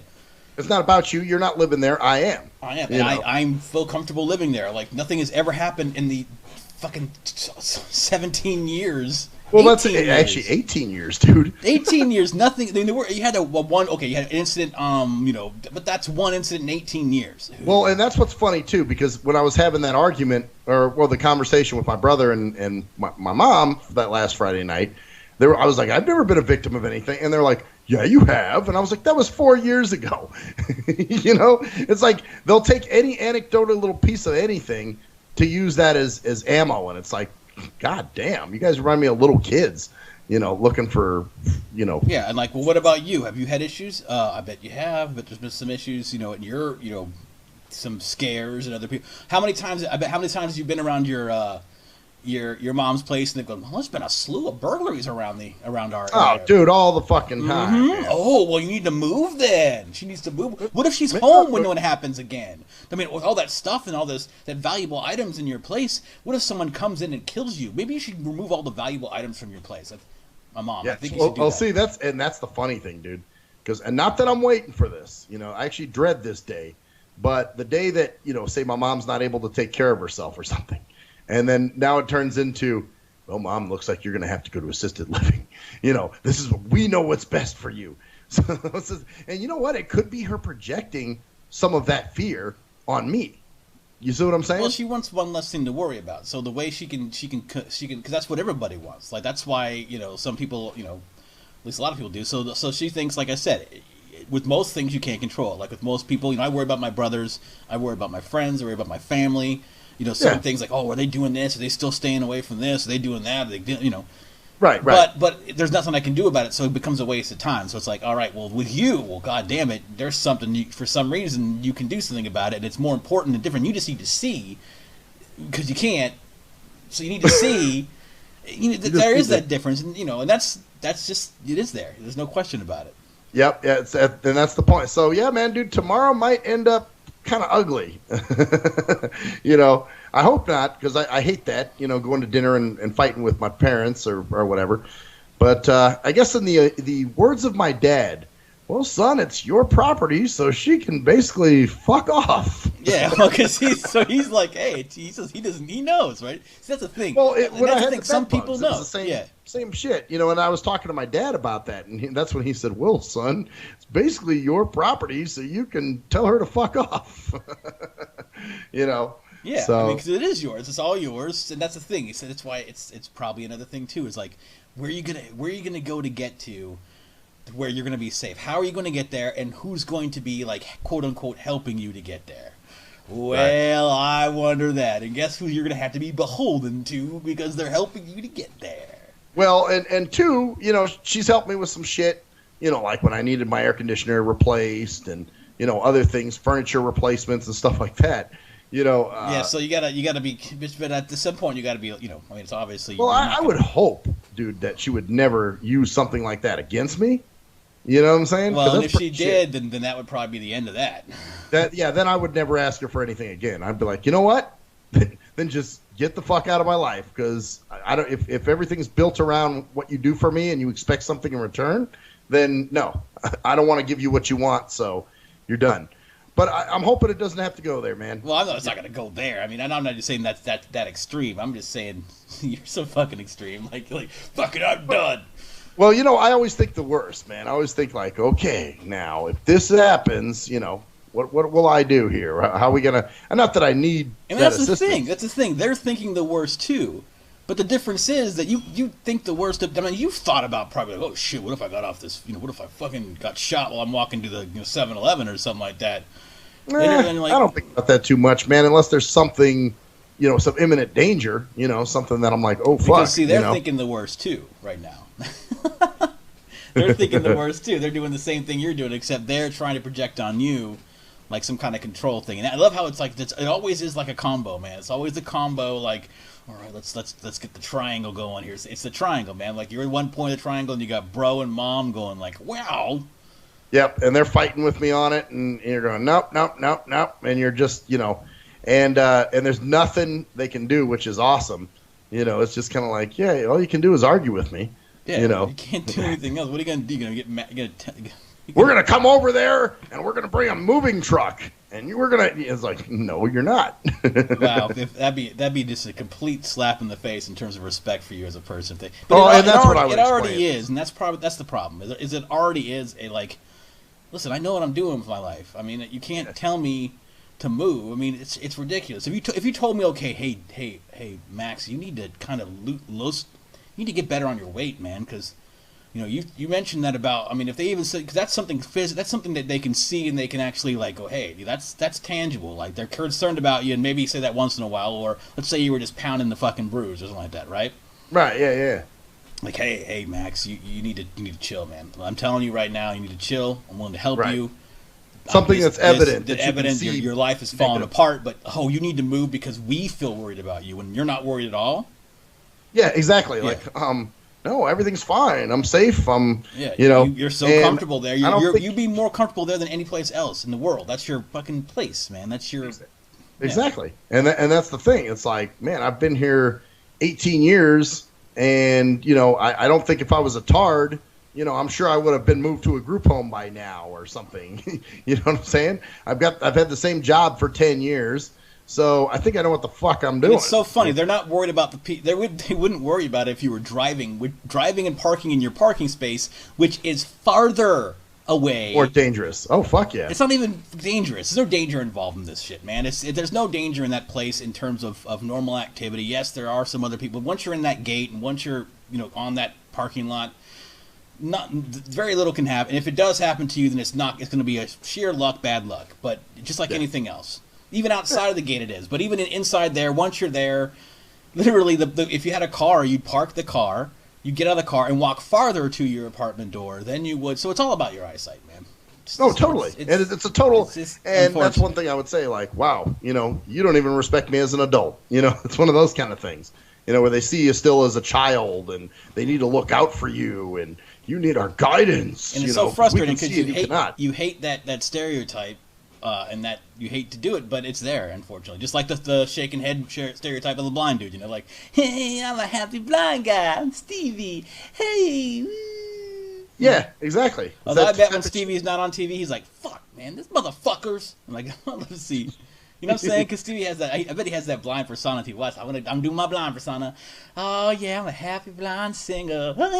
It's not about you. You're not living there. I am. I feel comfortable living there. Like nothing has ever happened in the fucking 17 years. Well, that's actually 18 years, dude. 18 years, nothing. I mean, you had you had an incident, but that's one incident in 18 years. Well, and that's what's funny too, because when I was having that argument, the conversation with my brother and my mom that last Friday night, I was like, I've never been a victim of anything, and they're like, yeah, you have. And I was like, that was 4 years ago. It's like they'll take any anecdotal little piece of anything to use that as ammo. And it's like, God damn, you guys remind me of little kids, looking for, Yeah, and like, well, what about you? Have you had issues? I bet you have, but there's been some issues, and you're, some scares and other people. How many times have you been around your mom's place, and they've gone, well, there's been a slew of burglaries around our area. Oh, dude, all the fucking time. Mm-hmm. Oh, well, you need to move then. She needs to move. What if she's home when it happens again? I mean, with all that stuff and all that valuable items in your place, what if someone comes in and kills you? Maybe you should remove all the valuable items from your place. My mom. Yeah, I think you should do that. See, that's the funny thing, dude. And not that I'm waiting for this. I actually dread this day. But the day that, say my mom's not able to take care of herself or something. And then now it turns into, well, Mom, looks like you're going to have to go to assisted living. This is we know what's best for you. And you know what? It could be her projecting some of that fear on me. You see what I'm saying? Well, she wants one less thing to worry about. So the way she can, because that's what everybody wants. Like that's why some people, at least a lot of people do. So she thinks, like I said, with most things you can't control. Like with most people, I worry about my brothers, I worry about my friends, I worry about my family. Certain things like, oh, are they doing this? Are they still staying away from this? Are they doing that? Are they, Right. But there's nothing I can do about it, so it becomes a waste of time. So it's like, all right, well, with you, well, God damn it, there's something for some reason you can do something about it, and it's more important and different. You just need to see, because you can't. So you need to see. There is that difference, and and that's just it is there. There's no question about it. Yep. Yeah. And that's the point. So yeah, man, dude, tomorrow might end up kind of ugly. I hope not, because I hate that, going to dinner and fighting with my parents or whatever. But I guess in the words of my dad, well, son, it's your property, so she can basically fuck off. Yeah, because he's like, hey, he knows, right? See, that's the thing. Well, that's the thing. Some people know. The same shit, and I was talking to my dad about that, and that's when he said, well, son, it's basically your property, so you can tell her to fuck off. Yeah, so, because it is yours. It's all yours, and that's the thing. He said that's why it's probably another thing too. Is like, where are you gonna go to get to where you're gonna be safe? How are you gonna get there, and who's going to be like quote unquote helping you to get there? Well, right. I wonder that, and guess who you're gonna have to be beholden to because they're helping you to get there. Well, and two, she's helped me with some shit. Like when I needed my air conditioner replaced, and other things, furniture replacements and stuff like that. Yeah, so you gotta be, but at some point you gotta be, it's obviously. Well, I would hope, dude, that she would never use something like that against me. You know what I'm saying? Well, and if she did, then that would probably be the end of that. Then I would never ask her for anything again. I'd be like, you know what? Then just get the fuck out of my life, because I don't. If everything's built around what you do for me and you expect something in return, then no, I don't want to give you what you want. So you're done. But I'm hoping it doesn't have to go there, man. Well, I know it's not going to go there. I mean, I'm not just saying that's that extreme. I'm just saying you're so fucking extreme. Like, fuck it, I'm done. Well, I always think the worst, man. I always think like, okay, now if this happens, what will I do here? How are we gonna? And not that I need. And that's the thing. That's the thing. They're thinking the worst too. But the difference is that you think the worst of. I mean, you've thought about probably like, oh shit, what if I got off this? What if I fucking got shot while I'm walking to the 7-Eleven or something like that? I don't think about that too much, man. Unless there's something, some imminent danger, something that I'm like, oh fuck. Because see, they're thinking the worst too right now. They're thinking the worst too. They're doing the same thing you're doing, except they're trying to project on you like some kind of control thing. And I love how it's like it always is like a combo, man. It's always the combo. Like, all right, let's get the triangle going here. It's the triangle, man. Like you're at one point of the triangle, and you got bro and mom going like, wow. Yep, and they're fighting with me on it, and you're going, nope, and you're just, and there's nothing they can do, which is awesome. It's just kind of like, yeah, all you can do is argue with me. Yeah, you can't do anything else. What are you gonna do? You're gonna get mad? We're gonna come over there, and we're gonna bring a moving truck, and we're gonna. It's like, no, you're not. Wow, that'd be just a complete slap in the face in terms of respect for you as a person. But it already is, and that's the problem. Is it already is a like. Listen, I know what I'm doing with my life. I mean, you can't tell me to move. I mean, it's ridiculous. If you told me, okay, hey, Max, you need to kind of you need to get better on your weight, man, because you mentioned that about. I mean, if they even say, because that's something that they can see and they can actually like go, hey, that's tangible. Like they're concerned about you, and maybe say that once in a while, or let's say you were just pounding the fucking bruise or something like that, right? Right. Yeah. Like, hey, Max, you need to chill, man. I'm telling you right now, you need to chill. I'm willing to help you. Something that's evident. Your life is falling apart, but you need to move because we feel worried about you, and you're not worried at all. Yeah, exactly. Yeah. Like, no, everything's fine. I'm safe. You're so comfortable there. You'd be more comfortable there than any place else in the world. That's your fucking place, man. That's your exactly. And that's the thing. It's like, man, I've been here 18 years. And, I don't think if I was a tard, I'm sure I would have been moved to a group home by now or something. You know what I'm saying? I've had the same job for 10 years. So I think I know what the fuck I'm doing. It's so funny. They're not worried about they wouldn't worry about it if you were driving and parking in your parking space, which is farther away or dangerous. Oh fuck yeah! It's not even dangerous. There's no danger involved in this shit, man. There's no danger in that place in terms of normal activity. Yes, there are some other people. Once you're in that gate and once you're on that parking lot, very little can happen. And if it does happen to you, then it's going to be a sheer bad luck. But just like anything else, even outside of the gate, it is. But even inside there, once you're there, literally, if you had a car, you'd park the car. You get out of the car and walk farther to your apartment door than you would. So it's all about your eyesight, man. Totally. It's a total. And that's one thing I would say, like, wow, you don't even respect me as an adult. It's one of those kind of things, where they see you still as a child and they need to look out for you and you need our guidance. And it's so frustrating because you hate that stereotype. And that you hate to do it, but it's there, unfortunately. Just like the shaking head stereotype of the blind dude, like, hey, I'm a happy blind guy, I'm Stevie, hey. Woo. Yeah, exactly. Although I bet when Stevie's not on TV, he's like, fuck, man, this motherfuckers. I'm like, let's see. You know what I'm saying? Because Stevie has that, I bet he has that blind persona too. Watch, I'm doing my blind persona. Oh, yeah, I'm a happy blind singer. Then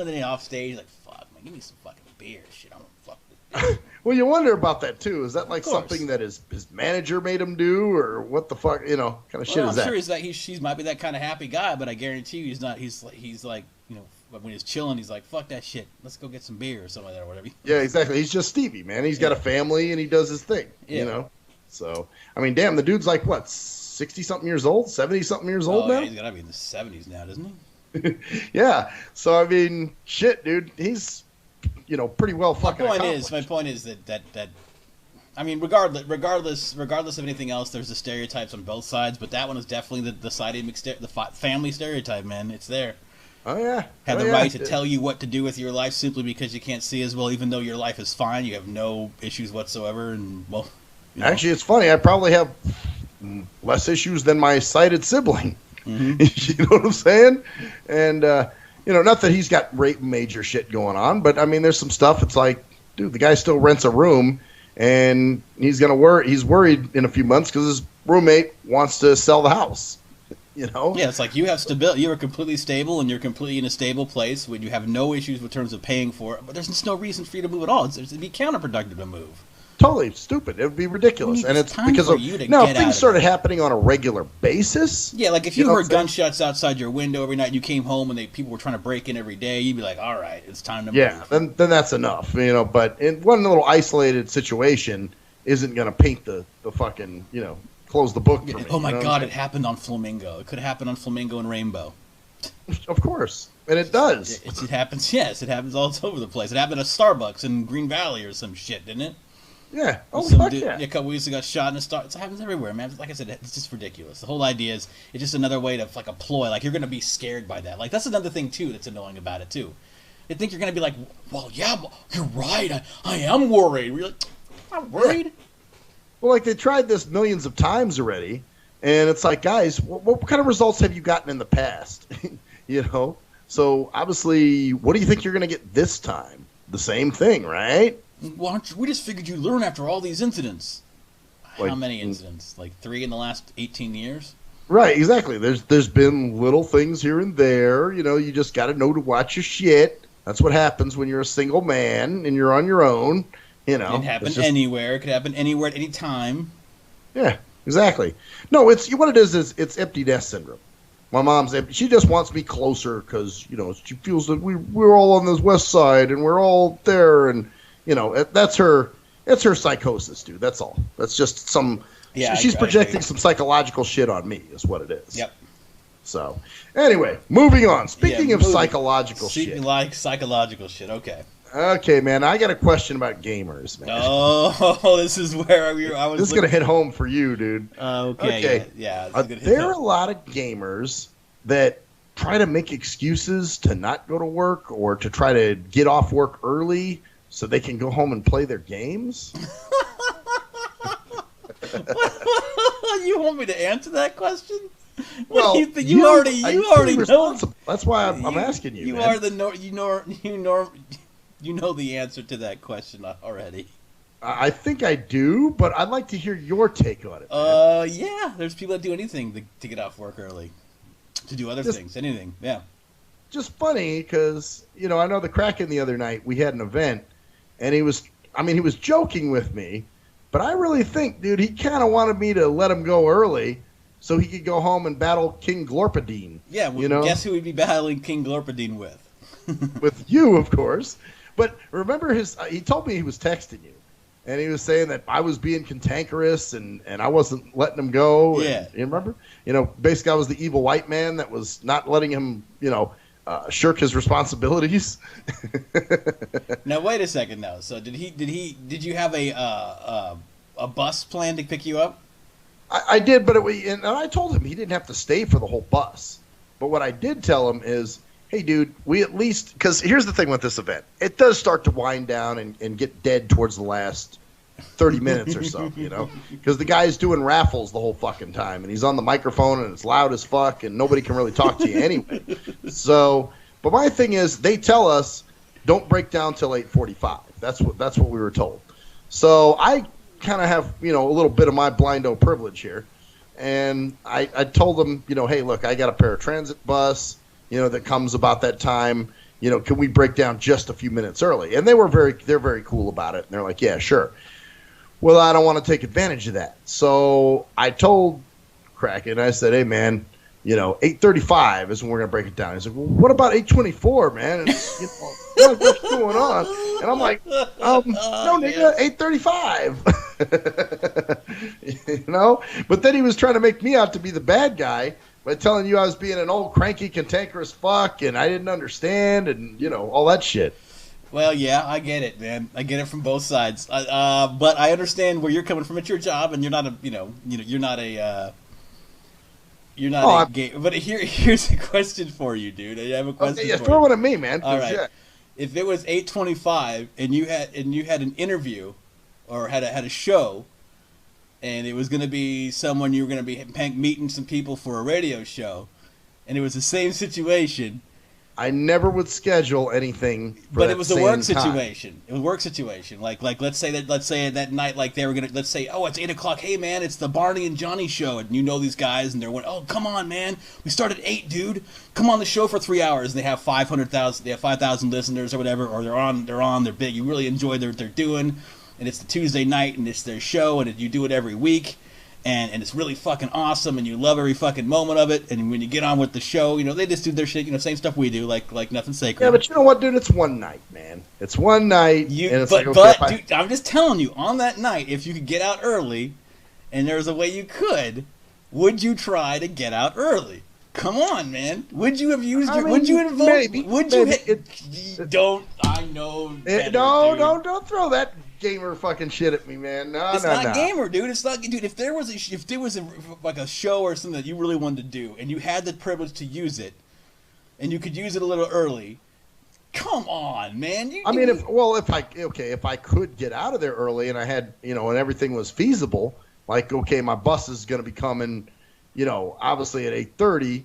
he off stage, like, fuck, man, give me some fucking beer shit. I'm gonna fuck this. Well, you wonder about that too. Is that like something that his manager made him do, or what the fuck? Kind of shit is that? I'm sure he might be that kind of happy guy, but I guarantee you he's not. He's like, when he's chilling, he's like, fuck that shit. Let's go get some beer or something like that or whatever. Yeah, exactly. He's just Stevie, man. He's got a family and he does his thing. Yeah. So I mean, damn, the dude's like what, 60-something years old, 70-something years old now. Yeah, he's gotta be in the 70s now, doesn't he? Yeah. So I mean, shit, dude, he's. Pretty well fucking accomplished. My point is that I mean, regardless of anything else, there's the stereotypes on both sides, but that one is definitely the family stereotype, man. It's there. Oh yeah. Have the right to tell you what to do with your life simply because you can't see as well, even though your life is fine, you have no issues whatsoever, and well. Actually, it's funny. I probably have less issues than my sighted sibling. Mm-hmm. You know what I'm saying? And. Not that he's got major shit going on, but I mean, there's some stuff. It's like, dude, the guy still rents a room, and he's worried in a few months because his roommate wants to sell the house. Yeah, it's like you have stability. You are completely stable, and you're completely in a stable place when you have no issues in terms of paying for it. But there's just no reason for you to move at all. It'd be counterproductive to move. totally stupid. It would be ridiculous. And it's because of, now if things started happening on a regular basis. Yeah, like if you heard gunshots outside your window every night and you came home and people were trying to break in every day, you'd be like, all right, it's time to move. Yeah, then that's enough, you know. But in one little isolated situation isn't going to paint the fucking, you know, close the book for me. Oh my God, it happened on Flamingo. It could happen on Flamingo and Rainbow. Of course. And it does. It happens, yes. It happens all over the place. It happened at Starbucks in Green Valley or some shit, didn't it? Yeah. Oh, fuck yeah. A couple weeks ago got shot in a Starbucks. It happens everywhere, man. Like I said, it's just ridiculous. The whole idea is it's just another way to, like, a ploy. Like, you're going to be scared by that. Like, that's another thing, too, that's annoying about it, too. They think you're going to be like, well, yeah, you're right. I am worried. We're like, I'm not worried. Yeah. Well, like, they tried this millions of times already, and it's like, guys, what kind of results have you gotten in the past? You know? So, obviously, what do you think you're going to get this time? The same thing, right? Well, we just figured you'd learn after all these incidents. Like, how many incidents? Like 3 in the last 18 years? Right, exactly. There's been little things here and there. You know, you just got to know to watch your shit. That's what happens when you're a single man and you're on your own. You know, it can happen anywhere. It could happen anywhere at any time. Yeah, exactly. No, it's what it is it's empty nest syndrome. My mom's empty. She just wants me closer because, you know, she feels that we're all on this west side and we're all there, and you know, that's her psychosis, dude. That's all. That's just some. Yeah, she's projecting some psychological shit on me, is what it is. Yep. So, anyway, moving on. Speaking of psychological shit. Like psychological shit, okay. Okay, man, I got a question about gamers, man. Oh, this is where I was. This is going to hit home for you, dude. Okay. Yeah. There are a lot of gamers that try to make excuses to not go to work or to try to get off work early so they can go home and play their games? You want me to answer that question? Well, you already know. That's why I'm asking you. You know the answer to that question already. I think I do, but I'd like to hear your take on it. Yeah, there's people that do anything to get off work early, to do other things, anything. Yeah. Just funny because, you know, I know the Kraken the other night, we had an event, and he was joking with me, but I really think, dude, he kind of wanted me to let him go early so he could go home and battle King Glorpadine. Yeah, well, you know? Guess who he'd be battling King Glorpadine with? With you, of course. But remember he told me he was texting you, and he was saying that I was being cantankerous and I wasn't letting him go. Yeah. And, you remember? You know, basically I was the evil white man that was not letting him, you know, shirk his responsibilities. Now wait a second now. So did you have a bus plan to pick you up? I did, but and I told him he didn't have to stay for the whole bus. But what I did tell him is, hey, dude, we at least, because here's the thing with this event. It does start to wind down and get dead towards the last 30 minutes or so, you know, because the guy's doing raffles the whole fucking time, and he's on the microphone, and it's loud as fuck, and nobody can really talk to you anyway. So, but my thing is, they tell us don't break down till 8:45. That's what we were told. So I kind of have, you know, a little bit of my blindo privilege here, and I told them, you know, hey, look, I got a paratransit bus, you know, that comes about that time. You know, can we break down just a few minutes early? And they're very cool about it. And they're like, yeah, sure. Well, I don't want to take advantage of that. So I told Kraken, I said, hey, man, you know, 8:35 is when we're going to break it down. He's like, well, what about 8:24, man? And, you know, what's going on? And I'm like, no, nigga, 8:35. You know? But then he was trying to make me out to be the bad guy by telling you I was being an old cranky, cantankerous fuck, and I didn't understand, and, you know, all that shit. Well, yeah, I get it, man. I get it from both sides. But I understand where you're coming from at your job, and you're not a, you're not a gay. But here's a question for you, dude. I have a question. Okay, yeah, throw it at me, man. All right. Yeah. If it was 8:25 and you had an interview, or had a show, and it was going to be someone you were going to be meeting some people for a radio show, and it was the same situation. I never would schedule anything for but it was a work situation. It was a work situation. Like let's say that night, like they were gonna, let's say, oh, it's 8:00. Hey man, it's the Barney and Johnny show, and you know these guys, and they're going, oh, come on, man, we start at 8, dude. Come on the show for 3 hours. And they have 5,000 listeners or whatever, or they're big. You really enjoy what they're doing, and it's the Tuesday night, and it's their show, and you do it every week, and it's really fucking awesome, and you love every fucking moment of it, and when you get on with the show, they just do their shit, same stuff we do, like nothing sacred. Yeah, but you know what, dude? It's one night, man. It's one night, and it's dude, I'm just telling you, on that night, if you could get out early, and there's a way you could, would you try to get out early? Come on, man. Would you have used your? Would you have voted? Maybe. Would you? Don't. I know. Don't throw that gamer fucking shit at me, man. No, it's not gamer, dude. It's not, dude. If there was like a show or something that you really wanted to do, and you had the privilege to use it, and you could use it a little early, come on, man. If I could get out of there early, and I had, and everything was feasible, like, okay, my bus is going to be coming, obviously at 8:30,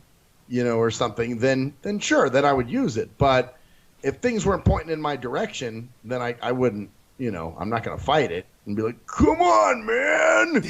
or something, then sure, then I would use it. But if things weren't pointing in my direction, then I wouldn't, I'm not going to fight it and be like, come on, man.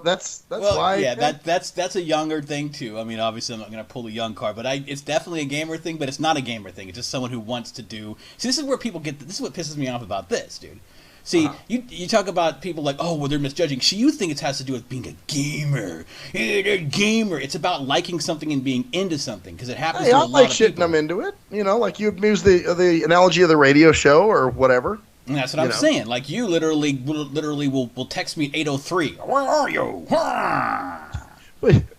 That's why. Yeah, that's a younger thing too. I mean, obviously I'm not going to pull a young card, but it's definitely a gamer thing, but it's not a gamer thing. It's just someone who wants to do. See, this is where people get, this is what pisses me off about this, dude. See, you talk about people like, oh, well, they're misjudging. You think it has to do with being a gamer. They're a gamer. It's about liking something and being into something, because it happens to a lot of people. I like shit and I'm into it. Like you use the analogy of the radio show or whatever. And that's what I'm saying. Like, you literally will text me at 8:03. Where are you?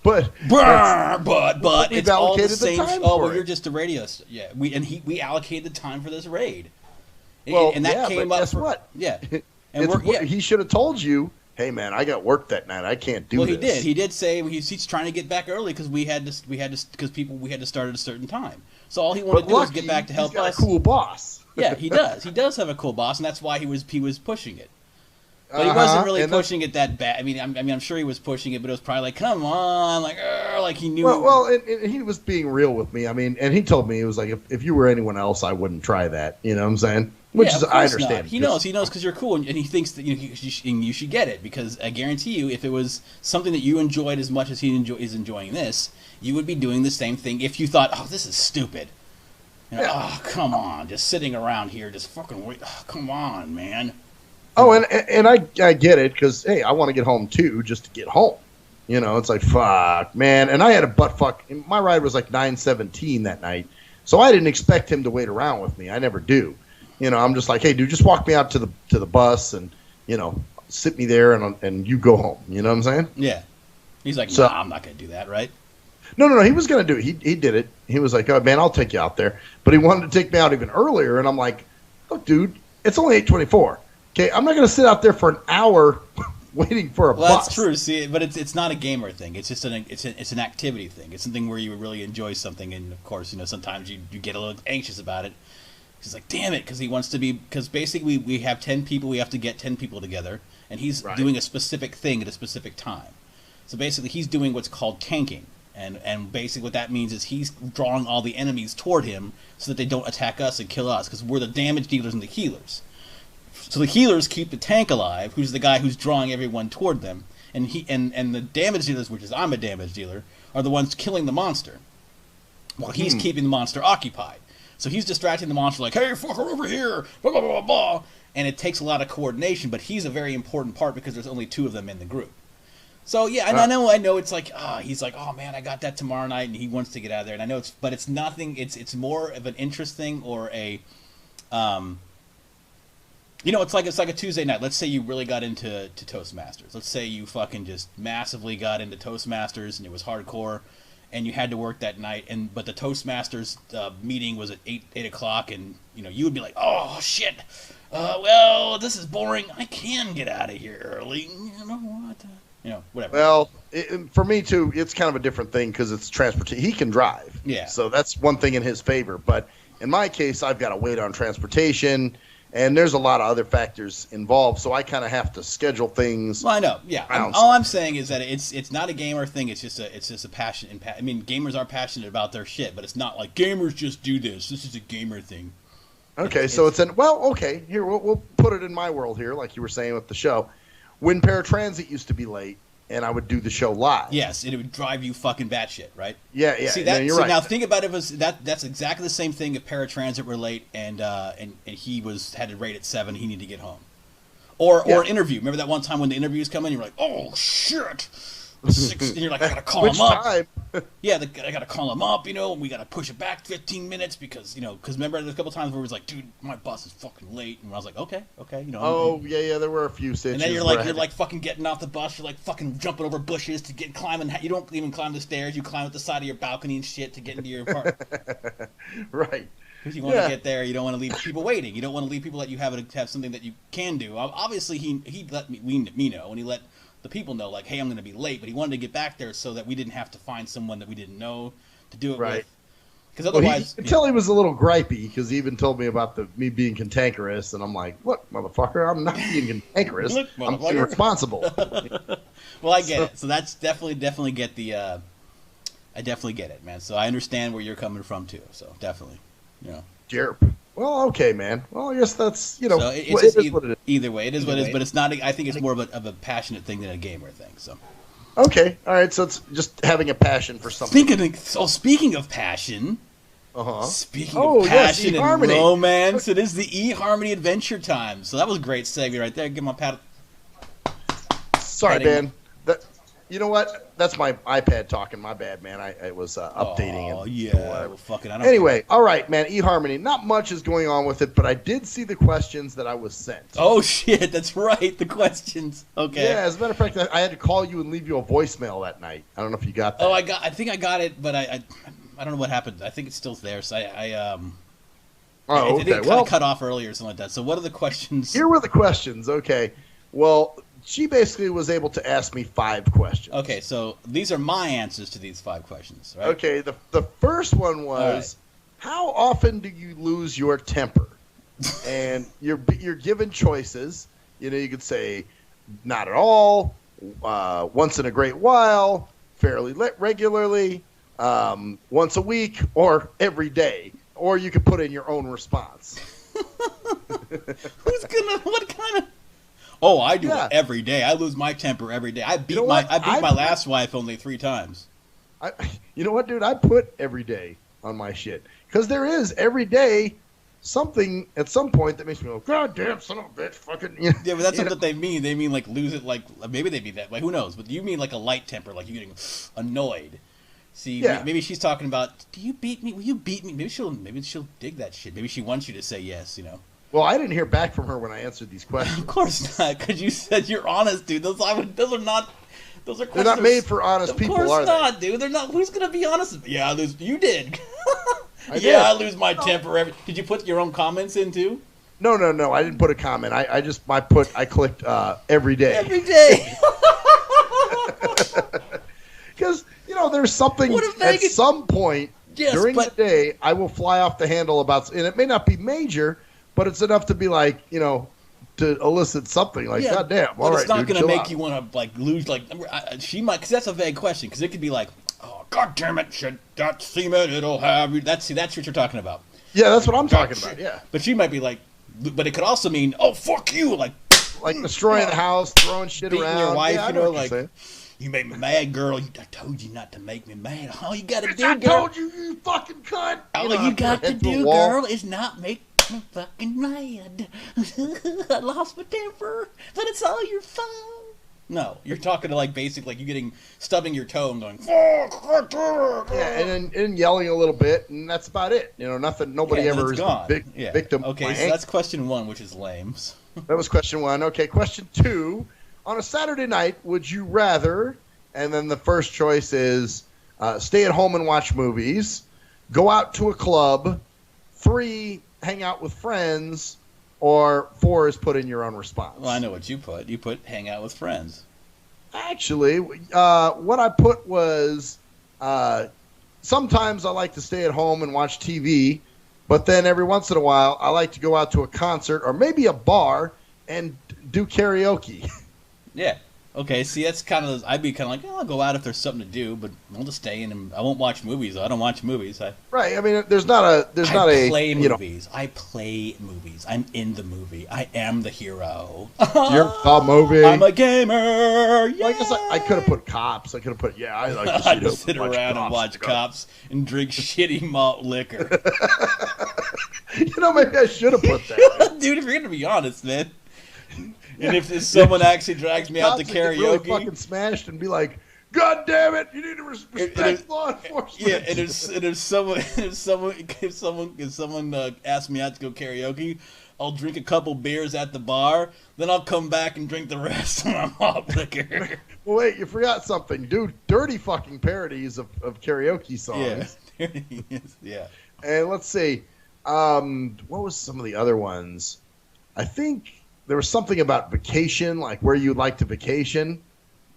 But it's all the same. You're just a radio. Yeah, we allocated the time for this raid. Well, and that came up. Guess what? Yeah, he should have told you, "Hey, man, I got work that night. I can't do this." Well, he did. He did say he's trying to get back early because we had to start at a certain time. So all he wanted to do was get back to help he's got us. A cool boss. Yeah, he does. He does have a cool boss, and that's why he was pushing it. But he wasn't really pushing it that bad. I mean, I'm sure he was pushing it, but it was probably like, come on, like he knew. Well, and he was being real with me. I mean, and he told me, he was like, if you were anyone else, I wouldn't try that. You know what I'm saying? Which is, I understand. Not. He knows because you're cool, and he thinks that you should get it, because I guarantee you, if it was something that you enjoyed as much as he is enjoying this, you would be doing the same thing. If you thought, oh, this is stupid. Oh, come on, just sitting around here, just fucking wait. Oh, come on, man. Oh, and I get it, because, hey, I want to get home, too, just to get home. It's like, fuck, man. And I had a butt fuck. My ride was like 9:17 that night, so I didn't expect him to wait around with me. I never do. I'm just like, hey, dude, just walk me out to the bus and, sit me there and you go home. You know what I'm saying? Yeah. He's like, nah, I'm not going to do that, right? No, he was going to do it. He did it. He was like, oh, man, I'll take you out there. But he wanted to take me out even earlier, and I'm like, look, dude, it's only 8:24. Okay, I'm not going to sit out there for an hour waiting for a bus. Well, that's true. See, but it's not a gamer thing. It's just it's an activity thing. It's something where you really enjoy something, and of course, sometimes you get a little anxious about it. He's like, damn it, because he wants to be, because basically we have 10 people, we have to get 10 people together, and he's doing a specific thing at a specific time. So basically he's doing what's called tanking, and basically what that means is he's drawing all the enemies toward him so that they don't attack us and kill us, because we're the damage dealers and the healers. So the healers keep the tank alive, who's the guy who's drawing everyone toward them, and the damage dealers, which is I'm a damage dealer, are the ones killing the monster, while he's keeping the monster occupied. So he's distracting the monster like, hey, fucker, over here, blah, blah, blah, blah. And it takes a lot of coordination, but he's a very important part because there's only 2 of them in the group. So, yeah, and I know it's like, he's like, oh, man, I got that tomorrow night, and he wants to get out of there. And I know but it's nothing, it's more of an interest thing or a, it's like a Tuesday night. Let's say you really got into Toastmasters. Let's say you fucking just massively got into Toastmasters, and it was hardcore. And you had to work that night, but the Toastmasters meeting was at 8 o'clock, and you would be like, oh shit, well, this is boring. I can get out of here early. Whatever. Well, for me too, it's kind of a different thing because it's transportation. He can drive, so that's one thing in his favor. But in my case, I've got to wait on transportation. And there's a lot of other factors involved, so I kind of have to schedule things. Well, I know, yeah. All I'm saying is that it's not a gamer thing. It's just a passion. I mean, gamers are passionate about their shit, but it's not like gamers just do this. This is a gamer thing. Okay, okay. Here, we'll put it in my world here, like you were saying with the show. When paratransit used to be late, and I would do the show live. Yes, and it would drive you fucking batshit, right? Yeah, yeah. See that? You're right. Now think about it as that's exactly the same thing if paratransit were late and he had to rate at 7, he needed to get home. Or an interview. Remember that one time when the interviews come in, you're like, oh shit. 6, and you're like, I gotta call him up. Time? Yeah, I gotta call him up, and we gotta push it back 15 minutes because remember there's a couple times where it was like, dude, my bus is fucking late, and I was like, okay. Oh yeah, there were a few situations. And then you're like fucking getting off the bus, you're like fucking jumping over bushes to get climbing. You don't even climb the stairs, you climb at the side of your balcony and shit to get into your apartment. Right. Because you want to get there, you don't want to leave people waiting. You don't want to leave people that you have something that you can do. Obviously, he let me know, and he let the people know, like, hey, I'm going to be late, but he wanted to get back there so that we didn't have to find someone that we didn't know to do it with. Because otherwise, you could tell he was a little gripey because he even told me about me being cantankerous, and I'm like, look, motherfucker, I'm not being cantankerous. I'm being responsible. Well, I get it. So that's definitely get the. I definitely get it, man. So I understand where you're coming from too. So definitely, Jerp. Well, okay, man. Well, I guess that's So it is what it is. Either way, it is what it is. But it's not. I think it's more of a passionate thing than a gamer thing. So. Okay. All right. So it's just having a passion for something. Speaking of passion. Speaking of passion and romance, it is the eHarmony Adventure Time. So that was great segue right there. Give my pat. Sorry, man. You know what? That's my iPad talking. My bad, man. I was updating. Oh, yeah. Well, fucking, I don't anyway, all right, man. eHarmony. Not much is going on with it, but I did see the questions that I was sent. Oh, shit. That's right. The questions. Okay. Yeah, as a matter of fact, I had to call you and leave you a voicemail that night. I don't know if you got that. Oh, I think I got it, but I don't know what happened. I think it's still there. So it didn't cut off earlier or something like that. So what are the questions? Here were the questions. Okay. Well, she basically was able to ask me 5 questions. Okay, so these are my answers to these 5 questions, right? Okay, the first one was, how often do you lose your temper? And you're given choices. You could say, not at all, once in a great while, fairly regularly, once a week, or every day. Or you could put in your own response. What kind of... Oh, I do it every day. I lose my temper every day. I beat my last wife only 3 times. You know what, dude? I put every day on my shit. Because there is every day something at some point that makes me go, God damn son of a bitch, fucking. Yeah, but that's not what they mean. They mean like lose it, like maybe they mean that. Like who knows? But you mean like a light temper, like you getting annoyed. See, maybe she's talking about, do you beat me? Will you beat me? Maybe she'll dig that shit. Maybe she wants you to say yes. Well, I didn't hear back from her when I answered these questions. Of course not, because you said you're honest, dude. Those are not. Those are questions. They're not made for honest people, are they? Of course not, dude. They're not. Who's gonna be honest? Yeah, I lose. You did. I lose my temper. Did you put your own comments in too? No. I didn't put a comment. I clicked every day. Every day. Because there's something at some point during the day I will fly off the handle about, and it may not be major. But it's enough to be like, to elicit something like, God damn, all right, it's not going to make you want to like lose. Like she might, because that's a vague question. Because it could be like, oh God damn it, should that semen? It'll have you. That's what you're talking about. Yeah, that's what I'm talking about. Yeah. But she might be like, but it could also mean, oh fuck you, like destroying the house, throwing shit beating around. Your wife, like. You made me mad, girl. I told you not to make me mad. All you gotta do, girl. I told you, you fucking cunt. All you got to do, girl, is not make me fucking mad. I lost my temper, but it's all your fault. No, you're talking to basically you stubbing your toe and going, fuck. Yeah, and then yelling a little bit, and that's about it. Nothing. Nobody ever is a victim. Okay, so that's question 1, which is lame. That was question 1. Okay, question 2. On a Saturday night, would you rather, and then the first choice is stay at home and watch movies, go out to a club, 3, hang out with friends, or 4 is put in your own response? Well, I know what you put. You put hang out with friends. Actually, what I put was sometimes I like to stay at home and watch TV, but then every once in a while I like to go out to a concert or maybe a bar and do karaoke. Yeah. Okay, see, that's kind of, I'd be kind of like, oh, I'll go out if there's something to do, but I'll just stay in and I won't watch movies. I don't watch movies. Right. I mean, there's not a, I play movies. I play movies. I'm in the movie. I am the hero. You're the movie. I'm a gamer. Yeah. Well, I guess I could have put Cops. I could have put, I like to sit around and watch Cops and drink shitty malt liquor. Maybe I should have put that. Dude, if you're going to be honest, man. And if someone actually drags me out to karaoke, really fucking smashed and be like, "God damn it, you need to respect law enforcement." Yeah, and if someone asks me out to go karaoke, I'll drink a couple beers at the bar, then I'll come back and drink the rest of my malt liquor. Well, wait, you forgot something, dude. Dirty fucking parodies of karaoke songs. Yeah. And let's see, what was some of the other ones? I think there was something about vacation, like where you'd like to vacation,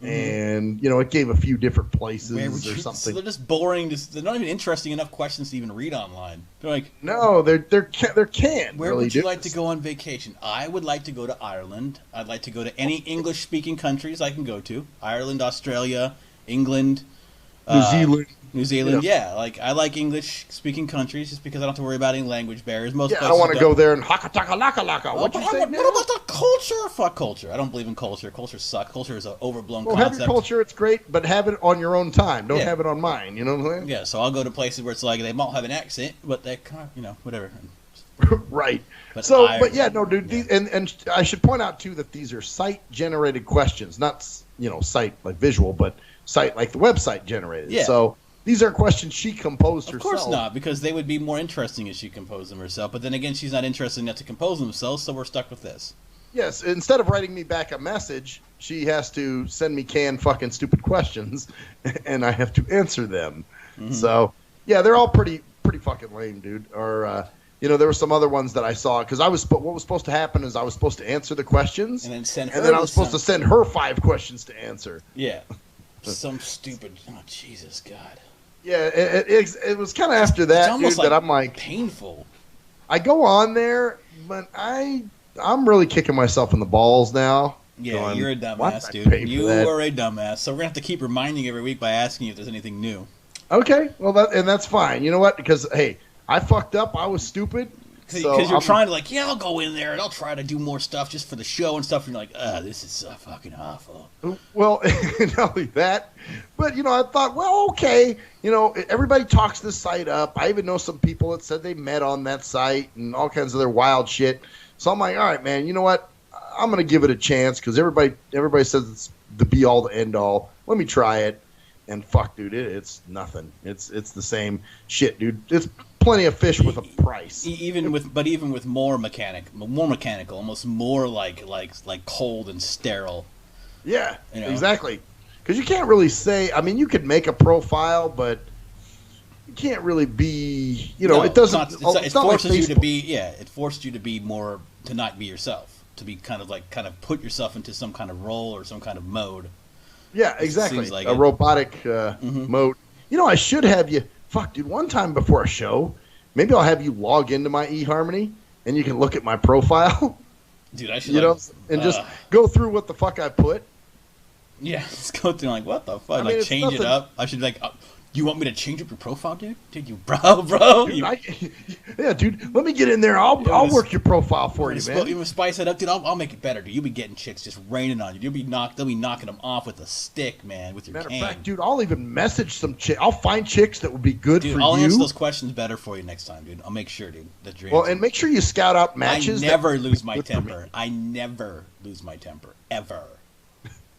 and it gave a few different places or something. So they're just boring. They're not even interesting enough questions to even read online. They're like, no, they're canned. Where would you like to go on vacation? I would like to go to Ireland. I'd like to go to any English-speaking countries I can go to: Ireland, Australia, England, New Zealand, yeah. Like, I like English-speaking countries just because I don't have to worry about any language barriers. Most places I don't want to go there and haka-taka-laka-laka. What you say now? What about the culture? Fuck culture. I don't believe in culture. Culture sucks. Culture is an overblown concept. Have your culture, it's great, but have it on your own time. Don't have it on mine, you know what I'm saying? Yeah, so I'll go to places where it's like they won't have an accent, but they kind of, whatever. Right. But dude. These, and I should point out, too, that these are site-generated questions. Not, site like visual, but site like the website generated. Yeah. So these are questions she composed herself. Of course not, because they would be more interesting if she composed them herself. But then again, she's not interested enough to compose them herself, so we're stuck with this. Yes, instead of writing me back a message, she has to send me canned fucking stupid questions, and I have to answer them. Mm-hmm. So, yeah, they're all pretty fucking lame, dude. Or, there were some other ones that I saw, because what was supposed to happen is I was supposed to answer the questions, and then I was supposed to send her 5 questions to answer. Yeah. Some stupid, Jesus, God. Yeah, it was kind of after that, dude, that I'm like... painful. I go on there, but I'm really kicking myself in the balls now. Yeah, you're a dumbass, dude. You are a dumbass. So we're going to have to keep reminding you every week by asking you if there's anything new. Okay, well, that's fine. You know what? Because, hey, I fucked up. I was stupid. Because you're trying to I'll go in there and I'll try to do more stuff just for the show and stuff. And you're like, this is so fucking awful. Well, not only that, but, I thought, well, okay. Everybody talks this site up. I even know some people that said they met on that site and all kinds of their wild shit. So I'm like, all right, man, you know what? I'm going to give it a chance because everybody says it's the be-all, the end-all. Let me try it. And fuck, dude, it's nothing. It's the same shit, dude. It's plenty of fish with a price. Even with more mechanical, almost more like cold and sterile. Yeah, exactly. Because you can't really say. I mean, you could make a profile, but you can't really be. It doesn't. It forces you to be. Yeah, it forced you to be more, to not be yourself, to be kind of put yourself into some kind of role or some kind of mode. Yeah, exactly. Like a robotic mode. I should have you. Fuck, dude. One time before a show, maybe I'll have you log into my eHarmony and you can look at my profile. Dude, I should. And just go through what the fuck I put. Yeah, just go through what the fuck, change it up. I should you want me to change up your profile, dude? Dude, you bro. Dude, yeah, dude. Let me get in there. I'll work your profile for you, man. You spice it up, dude. I'll make it better, dude. You'll be getting chicks just raining on you. They'll be knocking them off with a stick, man, with your Matter cane. of fact, dude, I'll even message some chicks. I'll find chicks that would be good for you. I'll answer those questions better for you next time, dude. I'll make sure, dude. And make sure you scout out matches. I never lose my temper. I never lose my temper, ever.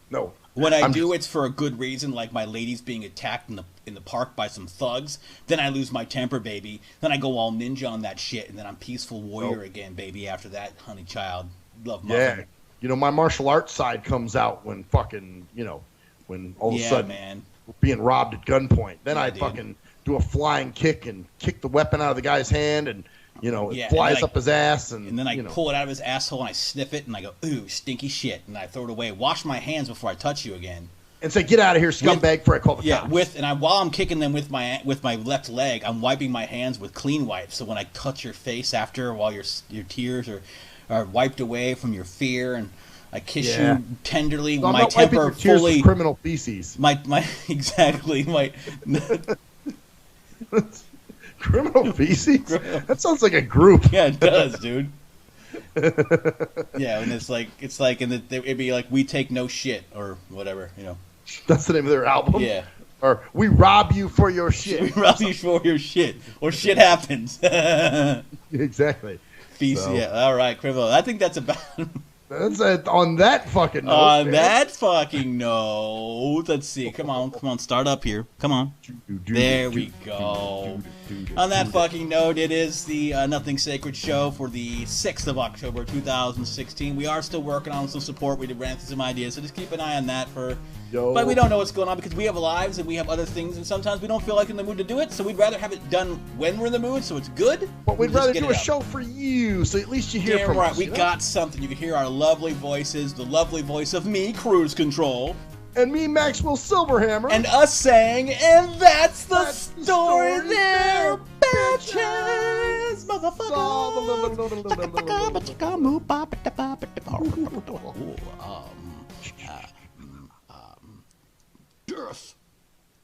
No. When I do, it's for a good reason, like my lady's being attacked in the park by some thugs. Then I lose my temper, baby. Then I go all ninja on that shit, and then I'm peaceful warrior again, baby. After that, honey child, love muffin. Yeah, my martial arts side comes out when fucking, when all of a sudden we're being robbed at gunpoint. Then I fucking do a flying kick and kick the weapon out of the guy's hand and. It flies up his ass. And then I pull it out of his asshole and I sniff it and I go, ooh, stinky shit. And I throw it away. Wash my hands before I touch you again. And say, get out of here, scumbag, before I call the cops. While I'm kicking them with my left leg, I'm wiping my hands with clean wipes. So when I touch your face after, while your tears are wiped away from your fear and I kiss you tenderly. So my temper fully. Criminal feces. My exactly my. Criminal feces. That sounds like a group. Yeah, it does, dude. Yeah, and it's like, and it'd be like, we take no shit or whatever, you know. That's the name of their album. Yeah. Or we rob you for your shit. We rob you for your shit, or shit happens. Exactly. Feast, so. Yeah. All right, criminal. I think that's about. That's it. On that fucking note. On that fucking note. Let's see. Come on. Start up here. Come on. There we go. On that fucking note, it is the Nothing Sacred show for the 6th of October, 2016. We are still working on some support. We ran through some ideas, so just keep an eye on that for. But we don't know what's going on because we have lives and we have other things, and sometimes we don't feel like in the mood to do it, so we'd rather have it done when we're in the mood, so it's good. But we'd rather do a show for you, so at least you hear from us. We got something. You can hear our lovely voices, the lovely voice of me, Cruise Control. And me, Maxwell Silverhammer. And us saying, and that's the story there, bitches, motherfuckers. Death.